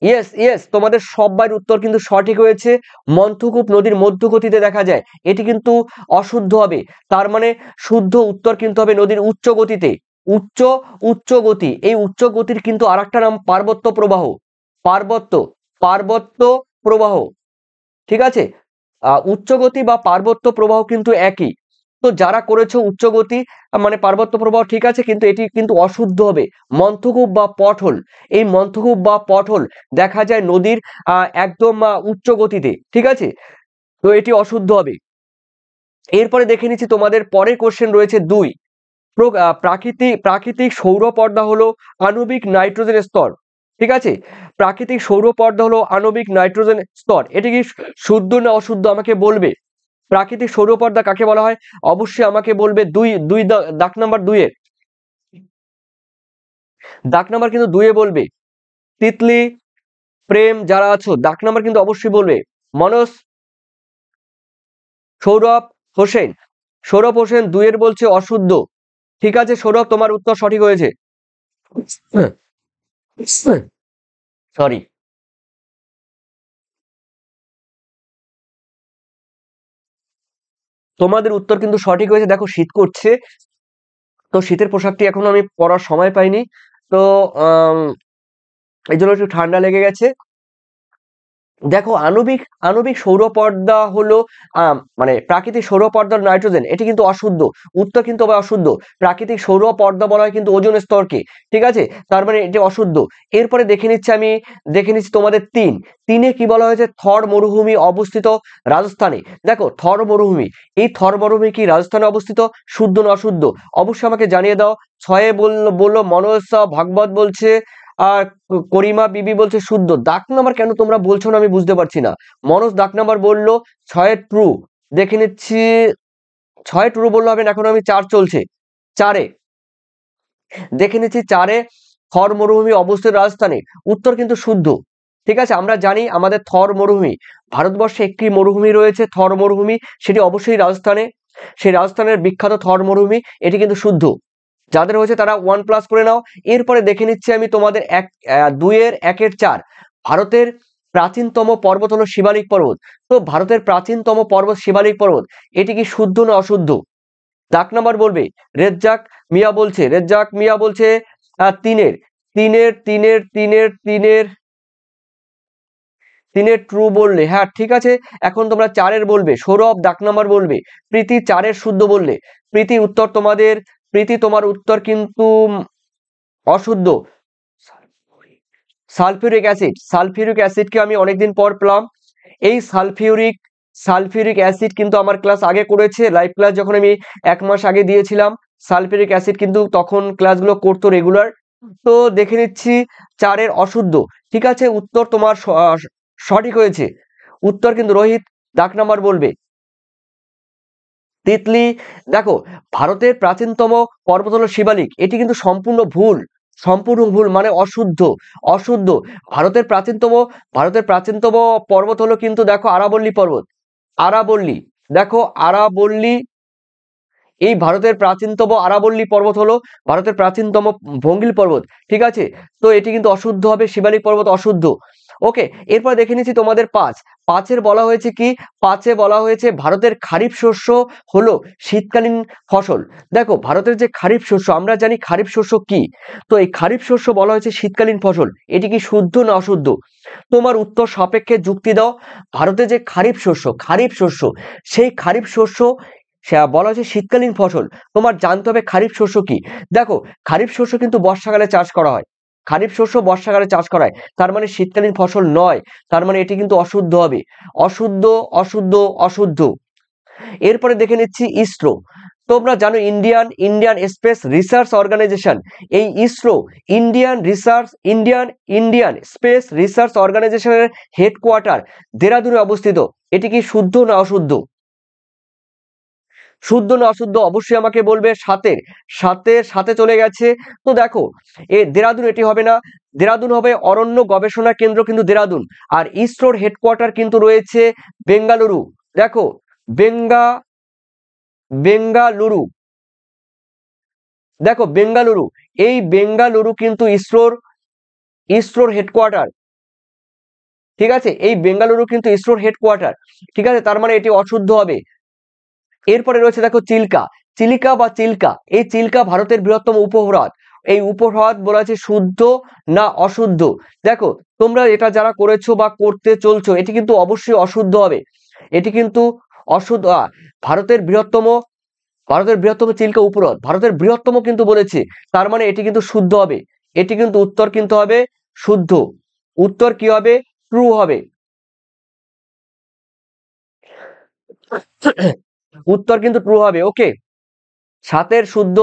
[SPEAKER 1] ইয়েস ইয়েস, তোমাদের সবার উত্তর কিন্তু সঠিক হয়েছে। মন্থকূপ নদীর মধ্য গতিতে দেখা যায়, এটি কিন্তু অশুদ্ধ হবে। তার মানে শুদ্ধ উত্তর কিন্তু হবে নদীর উচ্চ গতিতে। উচ্চ গতি, এই উচ্চ গতির কিন্তু আরেকটা নাম পার্বত্য প্রবাহ। পার্বত্য প্রবাহ, ঠিক আছে। উচ্চ গতি বা পার্বত্য প্রবাহ কিন্তু একই। তো যারা করেছো উচ্চ গতি মানে পার্বত্য প্রবাহ, ঠিক আছে, কিন্তু এটি কিন্তু অশুদ্ধ হবে। মন্থকূপ বা পটহোল, এই মন্থকূপ বা পটহোল দেখা যায় নদীর একদম উচ্চ গতিতে, ঠিক আছে, তো এটি অশুদ্ধ হবে। এরপরে দেখে নিচ্ছি তোমাদের পরের কোশ্চেন রয়েছে 2, প্রাকৃতিক সৌরপর্দা হলো আণবিক নাইট্রোজেন স্তর, ঠিক আছে। প্রাকৃতিক সৌরপর্দা হলো আণবিক নাইট্রোজেন স্তর, এটি কি শুদ্ধ না অশুদ্ধ আমাকে বলবে। প্রাকৃতিক সৌরপর্দা কাকে বলা হয় অবশ্যই আমাকে বলবে। দাগ নাম্বার 2-এর, দাগ নাম্বার কিন্তু 2-এ বলবে। তিতলি, প্রেম যারা আছো দাগ নাম্বার কিন্তু অবশ্যই বলবে। মনোজ, সৌরভ হোসেন 2-এর বলছে অশুদ্ধ, ঠিক আছে সৌরভ, তোমার উত্তর সঠিক হয়েছে। সরি, তোমাদের উত্তর কিন্তু সঠিক হয়েছে। দেখো শীত করছে, তো শীতের পোশাকটি এখনো আমি পরার সময় পাইনি, তো এই জন্য একটু ঠান্ডা লেগে গেছে। দেখো আণবিক সৌরপর্দা হলো মানে প্রাকৃতিক সৌরপর্দার নাইট্রোজেন, এটি কিন্তু অশুদ্ধ, উত্তর কিন্তু হবে অশুদ্ধ। প্রাকৃতিক সৌরপর্দা বলা হয় কিন্তু ওজোন স্তরকে, ঠিক আছে, তার মানে এটি অশুদ্ধ। এরপরে দেখে নিচ্ছি তোমাদের 3-এ কি বলা হয়েছে, থর মরুভূমি অবস্থিত রাজস্থানে। দেখো থর মরুভূমি, এই থর মরুভূমি কি রাজস্থানে অবস্থিত, শুদ্ধ না অশুদ্ধ অবশ্যই আমাকে জানিয়ে দাও। 6-এ বললো মনোজ ভাগবত বলছে, আর করিমা বিবি বলছে শুদ্ধ। দাগ নাম্বার কেন তোমরা বলছো না আমি বুঝতে পারছি না। মনোজ দাগ নাম্বার বললো 6-এ ট্রু, দেখে নিচ্ছি 6-এ ট্রু বললো হবে না, এখন আমি 4 চলছে। 4-এ দেখে নিচ্ছি, 4-এ থর মরুভূমি অবস্থিত রাজস্থানে, উত্তর কিন্তু শুদ্ধ, ঠিক আছে। আমরা জানি আমাদের থর মরুভূমি, ভারতবর্ষে একটি মরুভূমি রয়েছে থর মরুভূমি, সেটি অবশ্যই রাজস্থানে, সেই রাজস্থানের বিখ্যাত থর মরুভূমি, এটি কিন্তু শুদ্ধ। যাদের হয়েছে তারা 1+ করে নাও। এরপরে দেখে নিচ্ছি আমি তোমাদের 2-এর 1-এর 4, প্রাচীনতম পর্বত হলো শিবালিক পর্বত। তো ভারতের প্রাচীনতম পর্বত শিবালিক পর্বত, এটি কি শুদ্ধ না অশুদ্ধ? ডাক নাম্বার বলবে। রেজ্জাক মিয়া বলছে তিনের তিনের তিনের তিনের তিনের তিনের ট্রু বললে, হ্যাঁ ঠিক আছে। এখন তোমরা চারের বলবে। সৌরভ ডাক নাম্বার বলবে। প্রীতি চারের শুদ্ধ বললে। প্রীতি তোমার উত্তর কিন্তু অশুদ্ধ। সালফিউরিক অ্যাসিডকে আমি অনেকদিন পর পেলাম। এই সালফিউরিক অ্যাসিড কিন্তু আমার ক্লাস আগে করেছে, লাইভ ক্লাস যখন আমি 1 মাস আগে দিয়েছিলাম, সালফিউরিক অ্যাসিড কিন্তু তখন ক্লাসগুলো করতো রেগুলার। তো দেখে নিচ্ছি চারের অশুদ্ধ। ঠিক আছে, উত্তর তোমার সঠিক হয়েছে। উত্তর কিন্তু রোহিত ডাক নাম্বার বলবে। তিতলি দেখো, ভারতের প্রাচীনতম পর্বত হলো শিবালিক, এটি কিন্তু সম্পূর্ণ ভুল, মানে অশুদ্ধ। ভারতের প্রাচীনতম পর্বত হলো কিন্তু দেখো আরাবল্লী পর্বত। আরাবল্লী, এই ভারতের প্রাচীনতম আরাবল্লী পর্বত হলো ভারতের প্রাচীনতম ভঙ্গিল পর্বত। ঠিক আছে, তো এটি কিন্তু অশুদ্ধ হবে, শিবালিক পর্বত অশুদ্ধ। ওকে, এরপর দেখে নিচ্ছি তোমাদের পাঁচে বলা হয়েছে ভারতের খারিফ শস্য হলো শীতকালীন ফসল। দেখো, ভারতের যে খারিফ শস্য, আমরা জানি খারিফ শস্য কি, তো এই খারিফ শস্য বলা হয়েছে শীতকালীন ফসল, এটি কি শুদ্ধ না অশুদ্ধ? তোমার উত্তর সাপেক্ষে যুক্তি দাও। ভারতে যে খারিফ শস্য, সেই খারিফ শস্য বলা হয়েছে শীতকালীন ফসল। তোমার জানতে হবে খারিফ শস্য কি। দেখো, খারিফ শস্য কিন্তু বর্ষাকালে চাষ করা হয়, তার মানে শীতকালীন ফসল নয়, তার মানে এটি কিন্তু অশুদ্ধ হবে। অশুদ্ধ। এরপরে দেখে নিচ্ছি ইসরো। তোমরা জানো ইন্ডিয়ান স্পেস রিসার্চ অর্গানাইজেশন, এই ইসরো ইন্ডিয়ান স্পেস রিসার্চ অর্গানাইজেশনের হেডকোয়ার্টার দেরাদুনে অবস্থিত। এটি কি শুদ্ধ না অশুদ্ধ? অবশ্যই আমাকে বলবে। সাথে চলে গেছে। তো দেখো, দেরাদুন এটি হবে না, দেরাদুন হবে অরণ্য গবেষণা কেন্দ্র কিন্তু দেরাদুন। আর ইসরোর হেডকোয়ার্টার কিন্তু রয়েছে বেঙ্গালুরু। দেখো, বেঙ্গালুরু, এই বেঙ্গালুরু কিন্তু ইসরোর হেডকোয়ার্টার। ঠিক আছে, এই বেঙ্গালুরু কিন্তু ইসরোর হেডকোয়ার্টার। ঠিক আছে, তার মানে এটি অশুদ্ধ হবে। এরপরে রয়েছে দেখো চিল্কা, এই চিল্কা ভারতের বৃহত্তম উপহ্রদ, এই উপহ্রদ বলা আছে শুদ্ধ না অশুদ্ধ? দেখো, তোমরা এটা যারা করেছো বা করতে চলছো, এটি কিন্তু অবশ্যই অশুদ্ধ হবে, এটি কিন্তু অশুদ্ধ। ভারতের বৃহত্তম চিল্কা উপহ্রদ, ভারতের বৃহত্তম কিন্তু বলেছে, তার মানে এটি কিন্তু শুদ্ধ হবে। এটি কিন্তু উত্তর কিন্তু হবে শুদ্ধ। উত্তর কি হবে? ট্রু হবে। উত্তর কিন্তু ট্রু হবে। ওকে, সাতের শুদ্ধ,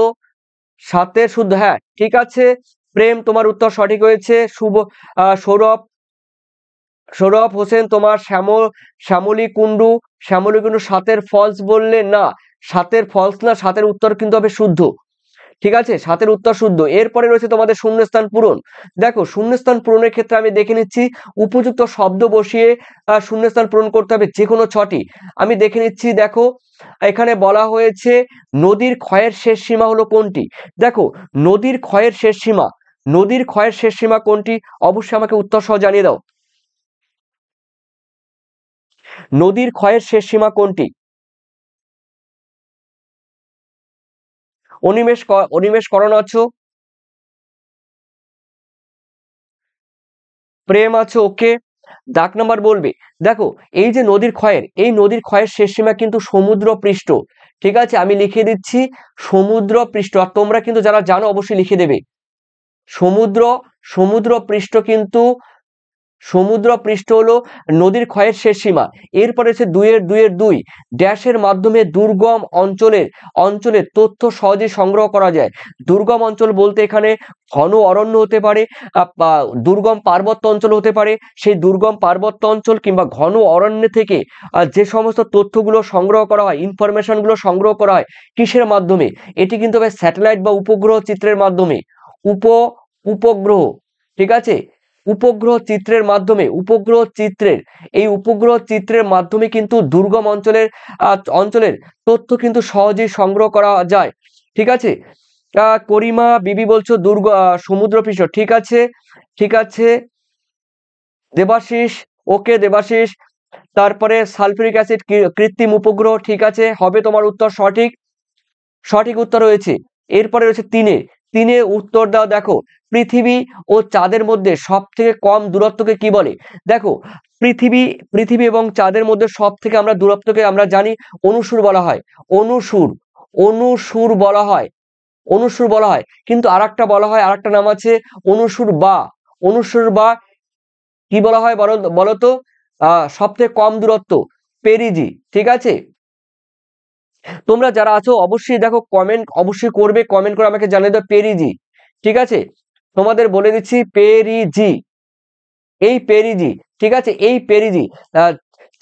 [SPEAKER 1] হ্যাঁ ঠিক আছে। প্রেম, তোমার উত্তর সঠিক হয়েছে। সৌরভ হোসেন তোমার শ্যামলী কুণ্ডু সাতের ফলস বললে না, সাতের ফলস না, সাতের উত্তর কিন্তু হবে শুদ্ধ। ঠিক আছে, সাতের উত্তর শুদ্ধ। এরপরে রয়েছে তোমাদের শূন্যস্থান পূরণ। দেখো, শূন্যস্থান পূরণের ক্ষেত্রে আমি দেখে নিচ্ছি উপযুক্ত শব্দ বসিয়ে শূন্যস্থান পূরণ করতে হবে যে কোনো 6টি। আমি দেখে নিচ্ছি, দেখো এখানে বলা হয়েছে নদীর ক্ষয়ের শেষ সীমা হলো কোনটি? দেখো, নদীর ক্ষয়ের শেষ সীমা কোনটি? অবশ্যই আমাকে উত্তর সহ জানিয়ে দাও। নদীর ক্ষয়ের শেষ সীমা কোনটি? অনিমেষ করণ আছো, প্রেম আছে, ওকে। ডাক নাম্বার বলবে। দেখো, এই যে নদীর ক্ষয়ের শেষ সীমা কিন্তু সমুদ্র পৃষ্ঠ। ঠিক আছে, আমি লিখে দিচ্ছি সমুদ্র পৃষ্ঠ, আর তোমরা কিন্তু যারা জানো অবশ্যই লিখে দেবে। সমুদ্র পৃষ্ঠ হলো নদীর ক্ষয়ের শেষ সীমা। এরপরে হচ্ছে দুই ড্যাশের মাধ্যমে দুর্গম অঞ্চলের তথ্য সহজে সংগ্রহ করা যায়। দুর্গম অঞ্চল বলতে এখানে ঘন অরণ্য হতে পারে, দুর্গম পার্বত্য অঞ্চল হতে পারে। সেই দুর্গম পার্বত্য অঞ্চল কিংবা ঘন অরণ্য থেকে যে সমস্ত তথ্যগুলো সংগ্রহ করা হয়, ইনফরমেশন গুলো সংগ্রহ করা হয় কিসের মাধ্যমে? এটি কিন্তু স্যাটেলাইট বা উপগ্রহ চিত্রের মাধ্যমে। উপগ্রহ, ঠিক আছে, উপগ্রহ চিত্রের মাধ্যমে কিন্তু দুর্গম অঞ্চলের তথ্য কিন্তু সহজেই সংগ্রহ করা যায়। ঠিক আছে, করিমা বিবি বলছো সমুদ্রপৃষ্ঠ। ঠিক আছে। দেবাশিস ওকে দেবাশিস। তারপরে সালফিউরিক অ্যাসিড কৃত্রিম উপগ্রহ, ঠিক আছে, হবে তোমার উত্তর সঠিক, সঠিক উত্তর রয়েছে। এরপরে রয়েছে তিনে উত্তর দাও। দেখো পৃথিবী ও চাঁদের মধ্যে সব থেকে কম দূরত্বকে কি বলে? দেখো পৃথিবী এবং চাঁদের মধ্যে সব থেকে আমরা দূরত্বকে আমরা জানি অনুসুর বলা হয়, অনুসুর বলা হয়, অনুসুর বলা হয়। কিন্তু আরেকটা বলা হয়, আরেকটা নাম আছে অনুসুর বা কি বলা হয় বলতো? সব থেকে কম দূরত্ব পেরিজি, ঠিক আছে। তোমরা যারা আছো অবশ্যই দেখো কমেন্ট অবশ্যই করবে, কমেন্ট করে আমাকে জানিয়ে দাও পেরিজি, ঠিক আছে। তোমাদের বলে দিচ্ছি পেরিজি, এই পেরিজি, ঠিক আছে, এই পেরিজি।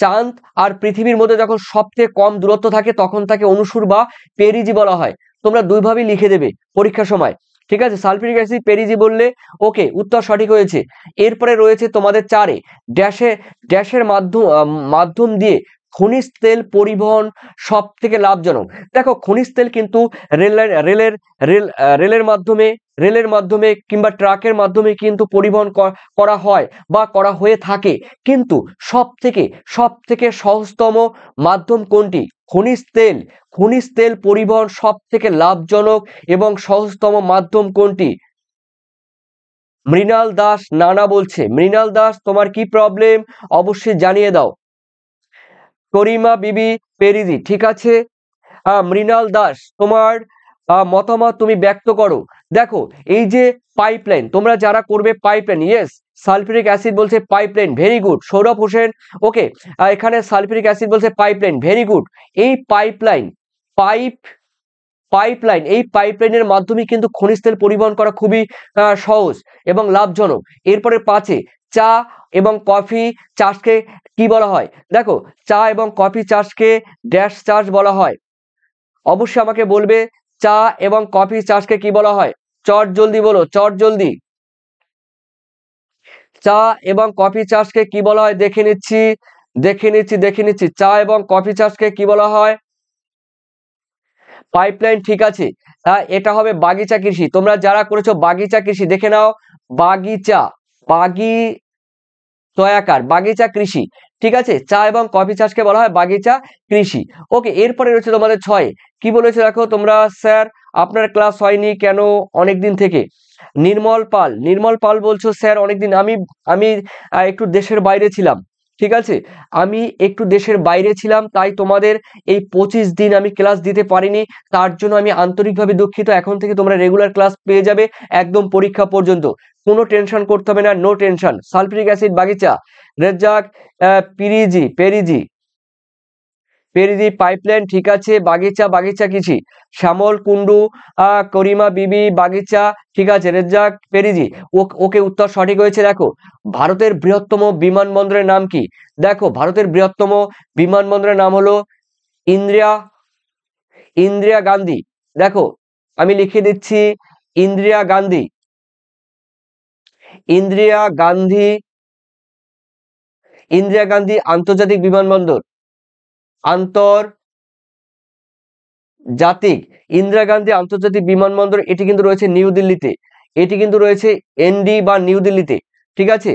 [SPEAKER 1] চাঁদ আর পৃথিবীর মধ্যে যখন সবচেয়ে কম দূরত্ব থাকে তখন তাকে অনুসুর বা পেরিজি বলা হয়। তোমরা দুইভাবেই লিখে দেবে পরীক্ষার সময়, ঠিক আছে। সালফিউরিক অ্যাসিড পেরিজি বললে ওকে, উত্তর সঠিক হয়েছে। এরপরে রয়েছে তোমাদের 4 ড্যাশের মাধ্যম দিয়ে খনিজ তেল পরিবহন সব থেকে লাভজনক। দেখো খনিজ তেল কিন্তু রেলের মাধ্যমে কিংবা ট্রাকের মাধ্যমে কিন্তু পরিবহন করা হয় বা করা হয়ে থাকে। কিন্তু সব থেকে সহজতম মাধ্যম কোনটি? খনিজ তেল পরিবহন সব থেকে লাভজনক এবং সহজতম মাধ্যম কোনটি? মৃণাল দাস নানা বলছে। মৃণাল দাস তোমার কি প্রবলেম অবশ্যই জানিয়ে দাও। করিমা বিবি পেরিজি, ঠিক আছে। মৃণাল দাস তোমার মতামত তুমি ব্যক্ত করো। দেখো এই যে পাইপলাইন, তোমরা যারা করবে পাইপলাইন, ইয়েস সালফিউরিক অ্যাসিড বলছে pipeline, very good. Sourav Hossain okay, এখানে সালফিউরিক অ্যাসিড বলছে পাইপলাইন, ভেরি গুড। এই এই পাইপলাইনের মাধ্যমে কিন্তু খনিজ তেল পরিবহন করা খুবই সহজ এবং লাভজনক। এরপরে 5 চা এবং কফি চাষকে কি বলা হয়? দেখো চা এবং কফি চাষকে ড্যাশ চাষ বলা হয়। অবশ্যই আমাকে বলবে চা এবং কফি চাষকে কি বলা হয়? চট জলদি বলো, চট জলদি। চা এবং কফি চাষকে কি বলা হয়? দেখে নিচ্ছি। চা এবং কফি চাষকে কি বলা হয়? পাইপলাইন, ঠিক আছে। এটা হবে বাগিচা কৃষি। তোমরা যারা করেছো বাগিচা কৃষি দেখে নাও, বাগিচা কৃষি, ঠিক আছে। চা এবং কফি চাষকে বলা হয় বাগিচা কৃষি। ওকে, এরপরে রয়েছে তোমাদের 6 কি বলেছে দেখো তোমরা, স্যার আপনার ক্লাস হয়নি কেন অনেকদিন থেকে? নির্মল পাল বলছো স্যার অনেকদিন আমি একটু দেশের বাইরে ছিলাম, ঠিক আছে। আমি একটু দেশের বাইরে ছিলাম, তাই তোমাদের এই 25 দিন আমি ক্লাস দিতে পারিনি, তার জন্য আমি আন্তরিকভাবে দুঃখিত। এখন থেকে তোমরা রেগুলার ক্লাস পেয়ে যাবে একদম পরীক্ষা পর্যন্ত, কোনো টেনশন করতে হবে না, নো টেনশন। সালফিউরিক অ্যাসিড বাগিচা, রেজ্জাক পেরিজি পাইপলাইন, ঠিক আছে। বাগিচা কৃষি, শ্যামল কুন্ডু করিমা বিবি বাগিচা, ঠিক আছে। রেজ্জাক পেরিজি ওকে, উত্তর সঠিক হয়েছে। দেখো ভারতের বৃহত্তম বিমানবন্দরের নাম কি? দেখো ভারতের বৃহত্তম বিমানবন্দরের নাম হলো ইন্দিরা গান্ধী। দেখো আমি লিখে দিচ্ছি ইন্দিরা গান্ধী আন্তর্জাতিক বিমানবন্দর, ইন্দিরা গান্ধী আন্তর্জাতিক বিমানবন্দর, এটি কিন্তু রয়েছে নিউ দিল্লিতে, এনডি বা নিউ দিল্লিতে, ঠিক আছে।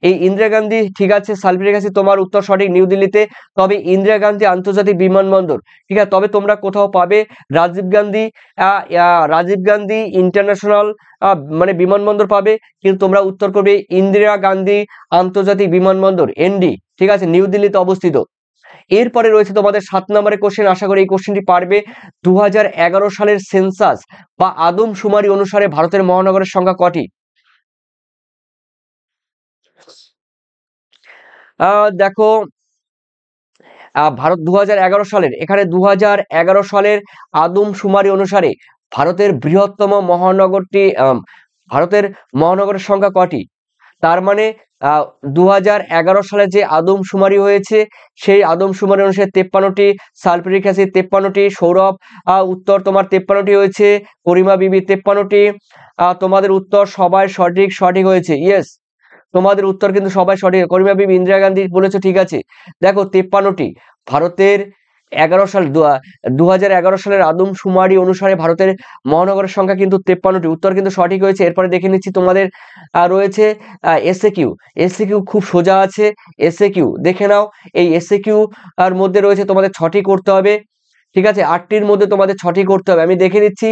[SPEAKER 1] এই ইন্দিরা গান্ধী, ঠিক আছে। সালফিউরিক অ্যাসিড তোমার উত্তর সঠিক, নিউ দিল্লিতে। তবে ইন্দিরা গান্ধী আন্তর্জাতিক বিমানবন্দর, ঠিক আছে। তবে তোমরা কোথাও পাবে রাজীব গান্ধী ইন্টারন্যাশনাল মানে বিমানবন্দর পাবে, কিন্তু তোমরা উত্তর করবে ইন্দিরা গান্ধী আন্তর্জাতিক বিমানবন্দর, এনডি, ঠিক আছে, নিউ দিল্লিতে অবস্থিত। এরপরে রয়েছে তোমাদের 7 নম্বরের কোশ্চেন, আশা করি এই কোশ্চেনটি পারবে। 2011 সালের সেন্সাস বা আদমশুমারি অনুসারে ভারতের মহানগরের সংখ্যা কটি? দেখো ভারত 2011 সালের, এখানে 2011 সালের আদমশুমারি অনুসারে ভারতের মহানগরের সংখ্যা কটি? তার মানে 2011 সালে যে আদমশুমারি হয়েছে সেই আদমশুমারি অনুসারে 53টি, সালফিউরিক অ্যাসিড 53টি, সৌরভ উত্তর তোমার 53টি হয়েছে, করিমা বিবি 53টি। তোমাদের উত্তর সবাই সঠিক হয়েছে, ইয়েস তোমাদের উত্তর কিন্তু সবাই সঠিক। করিমা বিবি ইন্দিরা গান্ধী বলেছো, ঠিক আছে। দেখো 53টি ভারতের সাল 2011 সালের আদমশুমারি অনুসারে ভারতের মহানগরের সংখ্যা কিন্তু 53টি। উত্তর কিন্তু সঠিক হয়েছে। এরপরে দেখে নিচ্ছি তোমাদের রয়েছে এসএকিউ। এসএকিউ খুব সোজা আছে। এসএকিউ দেখে নাও। এই এসএকিউ আর মধ্যে রয়েছে তোমাদের 6টি করতে হবে, ঠিক আছে? 8টির মধ্যে তোমাদের 6টি করতে হবে। আমি দেখে নিচ্ছি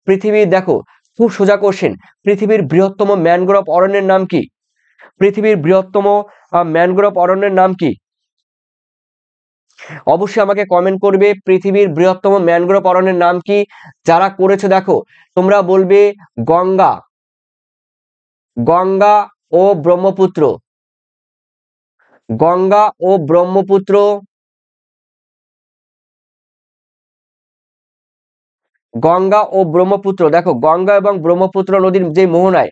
[SPEAKER 1] পৃথিবীর দেখো, খুব সোজা কোশ্চেন। পৃথিবীর বৃহত্তম ম্যানগ্রোভ অরণ্যের নাম কি? পৃথিবীর বৃহত্তম ম্যানগ্রোভ অরণ্যের নাম কি? অবশ্যই আমাকে কমেন্ট করবে পৃথিবীর বৃহত্তম ম্যানগ্রোভ অরণ্যের নাম কি। যারা করেছো দেখো, তোমরা বলবে গঙ্গা, গঙ্গা ও ব্রহ্মপুত্র, গঙ্গা ও ব্রহ্মপুত্র, গঙ্গা ও ব্রহ্মপুত্র। দেখো, গঙ্গা এবং ব্রহ্মপুত্র নদীর যে মোহনায়,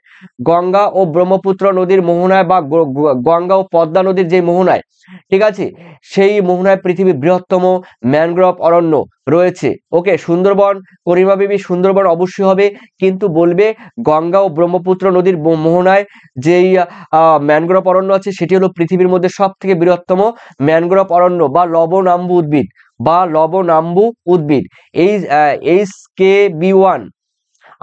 [SPEAKER 1] গঙ্গা ও ব্রহ্মপুত্র নদীর মোহনায় বা গঙ্গা ও পদ্মা নদীর যে মোহনায়, ঠিক আছে, সেই মোহনায় পৃথিবীর বৃহত্তম ম্যানগ্রোভ অরণ্য রয়েছে। ওকে, সুন্দরবন, করিমা বিবি সুন্দরবন অবশ্যই হবে, কিন্তু বলবে গঙ্গা ও ব্রহ্মপুত্র নদীর মোহনায় যেই ম্যানগ্রোভ অরণ্য আছে সেটি হলো পৃথিবীর মধ্যে সব থেকে বৃহত্তম ম্যানগ্রোভ অরণ্য বা লবণাম্বু উদ্ভিদ, বা লবণাম্বু উদ্ভিদ। HKB1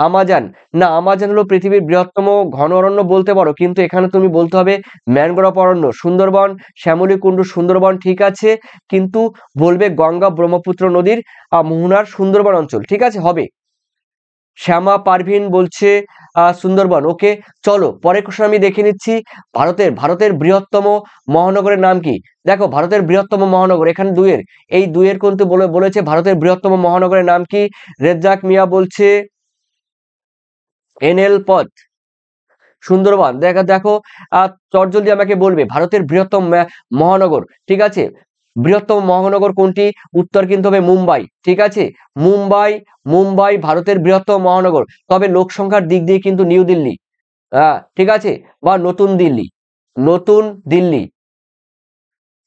[SPEAKER 1] Amazon. না, আমাজন হলো পৃথিবীর বৃহত্তম ঘন অরণ্য বলতে পারো, কিন্তু এখানে তুমি বলতে হবে ম্যানগ্রোভ অরণ্য। সুন্দরবন, শ্যামলীকুণ্ডু সুন্দরবন, ঠিক আছে, কিন্তু বলবে গঙ্গা ব্রহ্মপুত্র নদীর মোহনার সুন্দরবন অঞ্চল, ঠিক আছে, হবে। শ্যামা পারভিন বলছে সুন্দরবন। ওকে, চলো পরের কোশ্চেন আমি দেখে নিচ্ছি। ভারতের বৃহত্তম মহানগরের নাম কি? দেখো, ভারতের বৃহত্তম মহানগর এখানে এই দুইয়ের কিন্তু বলেছে ভারতের বৃহত্তম মহানগরের নাম কি? রেজ্জাক মিয়া বলছে এনএল পথ, সুন্দরবন। দেখো দেখো, চটজলদি আমাকে বলবে ভারতের বৃহত্তম মহানগর, ঠিক আছে, বৃহত্তম মহানগর কোনটি? উত্তর কিন্তু হবে মুম্বাই, ঠিক আছে, মুম্বাই। মুম্বাই ভারতের বৃহত্তম মহানগর, তবে লোক সংখ্যার দিক দিয়ে কিন্তু নিউ দিল্লি, ঠিক আছে, বা নতুন দিল্লি, নতুন দিল্লি,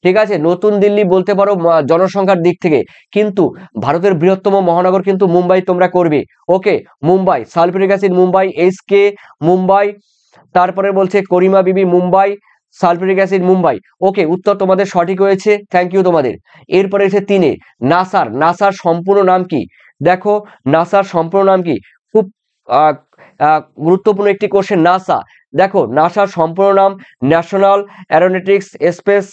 [SPEAKER 1] ঠিক আছে, নতুন দিল্লি বলতে পারো জনসংখ্যার দিক থেকে, কিন্তু ভারতের বৃহত্তম মহানগর কিন্তু মুম্বাই তোমরা করবে। Okay, Mumbai, sulphuric acid Mumbai, HK Mumbai. তারপরে বলছে Karima Bibi Mumbai, sulphuric acid Mumbai. Okay, উত্তর তোমাদের সঠিক হয়েছে, থ্যাংক ইউ তোমাদের। এরপরে এসে 3-এ নাসার সম্পূর্ণ নাম কি? দেখো, নাসার সম্পূর্ণ নাম কি? খুব গুরুত্বপূর্ণ একটি কোশ্চেন। নাসা, দেখো, নাসার সম্পূর্ণ নাম ন্যাশনাল অ্যারোনটিক্স স্পেস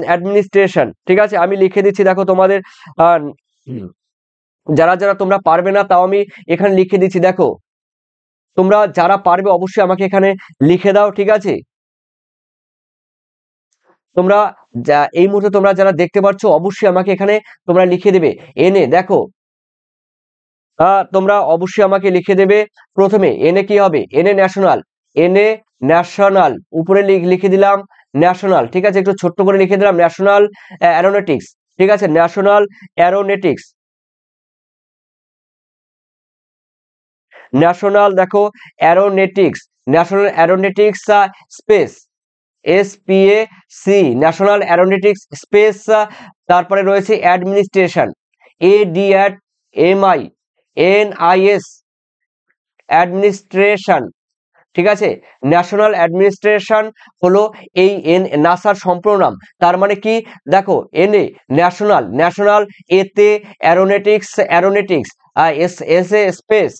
[SPEAKER 1] অ্যাডমিনিস্ট্রেশন, ঠিক আছে, আমি লিখে দিচ্ছি। দেখো তোমাদের যারা যারা তোমরা পারবে না তাও আমি এখানে লিখে দিচ্ছি। দেখো, তোমরা যারা পারবে অবশ্যই আমাকে এখানে লিখে দাও, ঠিক আছে। তোমরা এই মুহূর্তে তোমরা যারা দেখতে পাচ্ছ অবশ্যই আমাকে এখানে তোমরা লিখে দেবে। এনে, দেখো, তোমরা অবশ্যই আমাকে লিখে দেবে। প্রথমে এনে কি হবে? এনে ন্যাশনাল, এনে ন্যাশনাল, উপরে লিখে দিলাম ন্যাশনাল, ঠিক আছে, একটু ছোট্ট করে লিখে দিলাম ন্যাশনাল অ্যারোনটিক্স, ঠিক আছে, ন্যাশনাল অ্যারোনটিক্স, ন্যাশনাল, দেখো, Aeronautics, national Aeronautics space, SPAC, national Aeronautics space. তারপরে রয়েছে অ্যাডমিনিস্ট্রেশন, ADMINIS, অ্যাডমিনিস্ট্রেশন, ঠিক আছে, ন্যাশনাল অ্যাডমিনিস্ট্রেশন হলো এই নাসার সম্পূর্ণ নাম। তার মানে কি? দেখো, এনে ন্যাশনাল, এতে অ্যারোনটিক্স, এস এ স্পেস,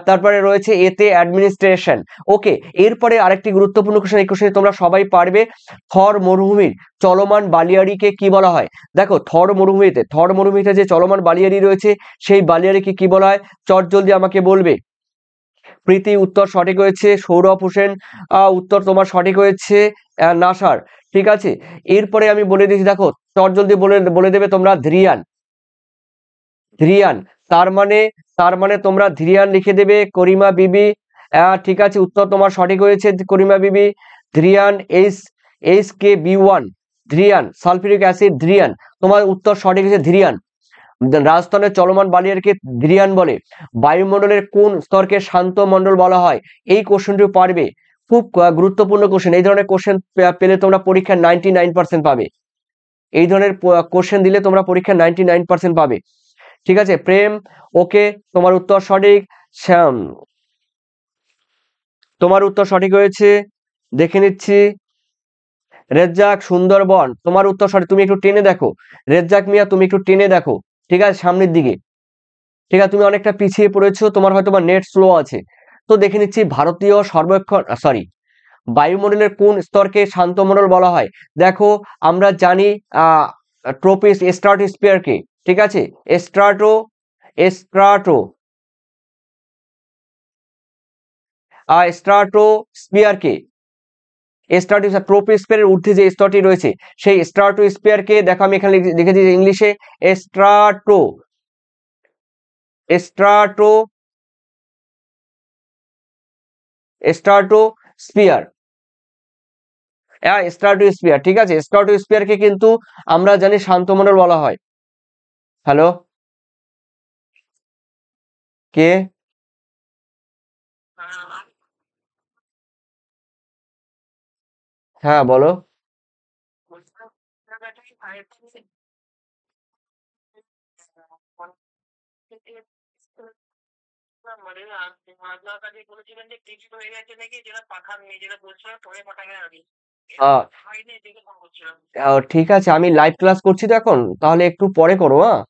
[SPEAKER 1] তারপরে রয়েছে এতে অ্যাডমিনিস্ট্রেশন। ওকে, এরপরে আরেকটি গুরুত্বপূর্ণ কোশ্চেন, এই কোশ্চেন তোমরা সবাই পারবে। থর মরুভূমির চলমান বালিয়াড়িকে কি বলা হয়? দেখো, থর মরুভূমিতে যে চলমান বালিয়াড়ি রয়েছে সেই বালিয়াড়িকে কি বলা হয়? চটজলদি আমাকে বলবে। প্রীতি, উত্তর সঠিক হয়েছে। সৌরভ হোসেন, উত্তর তোমার সঠিক হয়েছে নাসার, ঠিক আছে। এরপরে আমি বলে দিচ্ছি, দেখো, চটজলদি বলে দেবে তোমরা ধ্রিয়ান, তার মানে তোমরা ধ্রিয়ান লিখে দেবে। করিমা বিবি, ঠিক আছে, উত্তর তোমার সঠিক হয়েছে করিমা বিবি। ধ্রিয়ান, HKB1, ধ্রিয়ান, সালফিউরিক অ্যাসিড ধ্রিয়ান, তোমার উত্তর সঠিক হয়েছে ধ্রিয়ান। রাজস্থানের চলমান বালিয়াড়িকে ধ্রিয়ান বলে। বায়ুমণ্ডলের কোন স্তরকে শান্ত মণ্ডল বলা হয়? এই কোশ্চেনটি পারবে, খুব গুরুত্বপূর্ণ কোশ্চেন। এই ধরনের কোশ্চেন পেলে তোমরা পরীক্ষায় 99% পাবে। এই ধরনের কোশ্চেন দিলে তোমরা পরীক্ষায় 99% পাবে, ঠিক আছে। প্রেম, ওকে, তোমার উত্তর সঠিক। শ্যাম, তোমার উত্তর সঠিক হয়েছে, দেখে নিচ্ছি। রেজ্জাক, সুন্দরবন, তোমার উত্তর সঠিক। তুমি একটু টেনে দেখো, রেজ্জাক মিয়া তুমি একটু টেনে দেখো, ঠিক আছে, সামনের দিকে। ঠিক আছে, তুমি অনেকটা পিছিয়ে পড়েছো, তোমার হয়তো বা নেট স্লো আছে। তো দেখে নিচ্ছি, ভারতীয় সর্বেক্ষণ সরি বায়ুমণ্ডলের কোন স্তরকে শান্তমণ্ডল বলা হয়? দেখো, আমরা জানি ট্রোপিস স্ট্রাটোস্ফিয়ারকে, ঠিক আছে, স্ট্রাটো স্ট্রাটো স্ট্রাটোস্ফিয়ারকে, ট্রোপোস্ফিয়ারের ঊর্ধ্বে যে স্তরটি রয়েছে সেই স্ট্রাটোস্ফিয়ারকে দেখো, আমি এখানে লিখেছি ইংলিশে স্ট্রাটো স্ট্রাটো স্ট্রাটোস্ফিয়ার, স্ট্রাটোস্ফিয়ার, ঠিক আছে, স্ট্রাটোস্ফিয়ারকে কিন্তু আমরা জানি শান্তমণ্ডল বলা হয়। হ্যালো, কে? হ্যাঁ বলো। আহ, ঠিক আছে, আমি লাইভ ক্লাস করছি তো এখন, তাহলে একটু পরে করো, হ্যাঁ,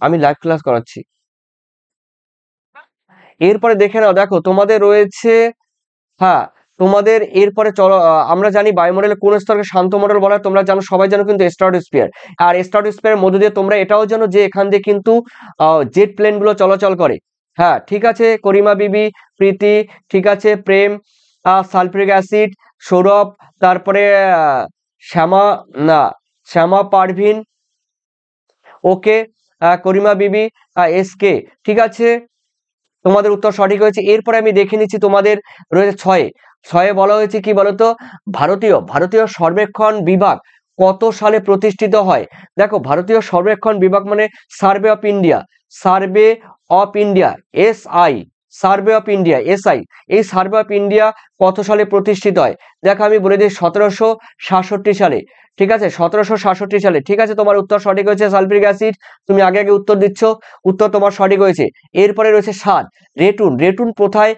[SPEAKER 1] আমি লাইভ ক্লাস করাচ্ছি। এরপরে দেখে নাও, দেখো তোমাদের রয়েছে, হ্যাঁ, তোমাদের এরপরে চলো, আমরা জানি বায়ুমণ্ডলের কোন স্তরকে শান্ত মণ্ডল বলা হয়, তোমরা জানো, সবাই জানো কিন্তু স্ট্রাটোস্ফিয়ার। আর স্ট্রাটোস্ফিয়ারের মধ্যে দিয়ে তোমরা এটাও জানো যে এখান দিয়ে কিন্তু জেট প্লেন গুলো চলাচল করে। হ্যাঁ, ঠিক আছে, করিমা বিবি, প্রীতি, ঠিক আছে, প্রেম, সালফিউরিক অ্যাসিড, সৌরভ, তারপরে শ্যামা, না, শ্যামা পারভিন, ওকে, করিমা বিবি, এস কে, ঠিক আছে, তোমাদের উত্তর সঠিক হয়েছে। এরপরে আমি দেখে নিচ্ছি, তোমাদের রয়েছে ছয়ে, ছয়ে বলা হয়েছে কি বলতো, ভারতীয় ভারতীয় সর্বেক্ষণ বিভাগ কত সালে প্রতিষ্ঠিত হয়? দেখো, ভারতীয় সর্বেক্ষণ বিভাগ মানে survey of India, survey of India, SI, survey of India, SI, এই সার্ভে অফ ইন্ডিয়া কত সালে প্রতিষ্ঠিত হয়? দেখো, আমি বলে দিই 1766 সালে, ঠিক আছে, 1766 সালে, ঠিক আছে, তোমার উত্তর সঠিক হয়েছে। সালফিউরিক অ্যাসিড, তুমি আগে আগে উত্তর দিচ্ছ, উত্তর তোমার সঠিক হয়েছে। এরপরে রয়েছে সাত, রেটুন, রেটুন প্রথায়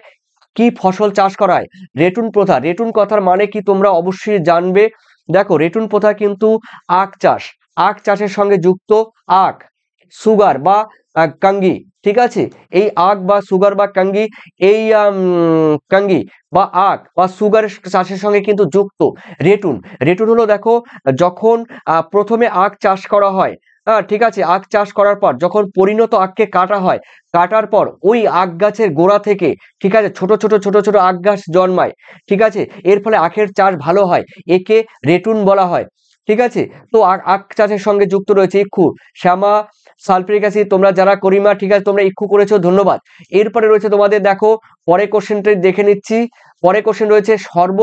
[SPEAKER 1] কি ফসল চাষ করা হয়? রেটুন প্রথা, রেটুন কথার মানে কি তোমরা অবশ্যই জানবে। দেখো, রেটুন প্রথা কিন্তু আখ চাষ, আখ চাষের সঙ্গে যুক্ত, আখ, সুগার বা কাঙ্গি, ঠিক আছে, এই আখ বা সুগার বা কাঙ্গি, এই কাঙ্গি বা আখ বা সুগার চাষের সঙ্গে কিন্তু যুক্ত রেটুন। রেটুন হলো, দেখো, যখন প্রথমে আখ চাষ করা হয়, ঠিক আছে, আখ চাষ করার পর যখন পরিণত আখকে কাটা হয়, কাটার পর ওই আখ গাছের গোড়া থেকে, ঠিক আছে, ছোট ছোট ছোট ছোট আখ গাছ জন্মায়, ঠিক আছে, এর ফলে আখের চাষ ভালো হয়, একে রেটুন বলা হয়, ঠিক আছে। তো আখ চাষের সঙ্গে যুক্ত রয়েছে ইক্ষু, শ্যামা, সালফিউরিক অ্যাসিড, তোমরা যারা করিমা, ঠিক আছে, তোমরা ইক্ষু করেছো, ধন্যবাদ। এরপরে রয়েছে তোমাদের, দেখো, পরে কোশ্চেনটা দেখে নিচ্ছি, পরে কোশ্চেন রয়েছে সর্ব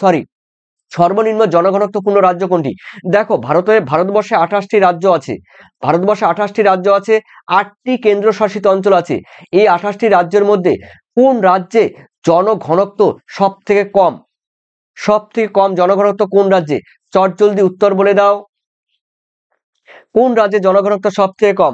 [SPEAKER 1] সরি সর্বনিম্ন জনঘনত্বপূর্ণ রাজ্য কোনটি? দেখো, ভারতবর্ষে 28টি রাজ্য আছে, ভারতবর্ষে 28টি রাজ্য আছে, 8টি কেন্দ্রশাসিত অঞ্চল আছে। এই 28টি রাজ্যের মধ্যে কোন রাজ্যে জনঘনত্ব সব থেকে কম? সব থেকে কম জনঘনত্ব কোন রাজ্যে? চটজলদি উত্তর বলে দাও, কোন রাজ্যে জনঘনত্ব সব থেকে কম?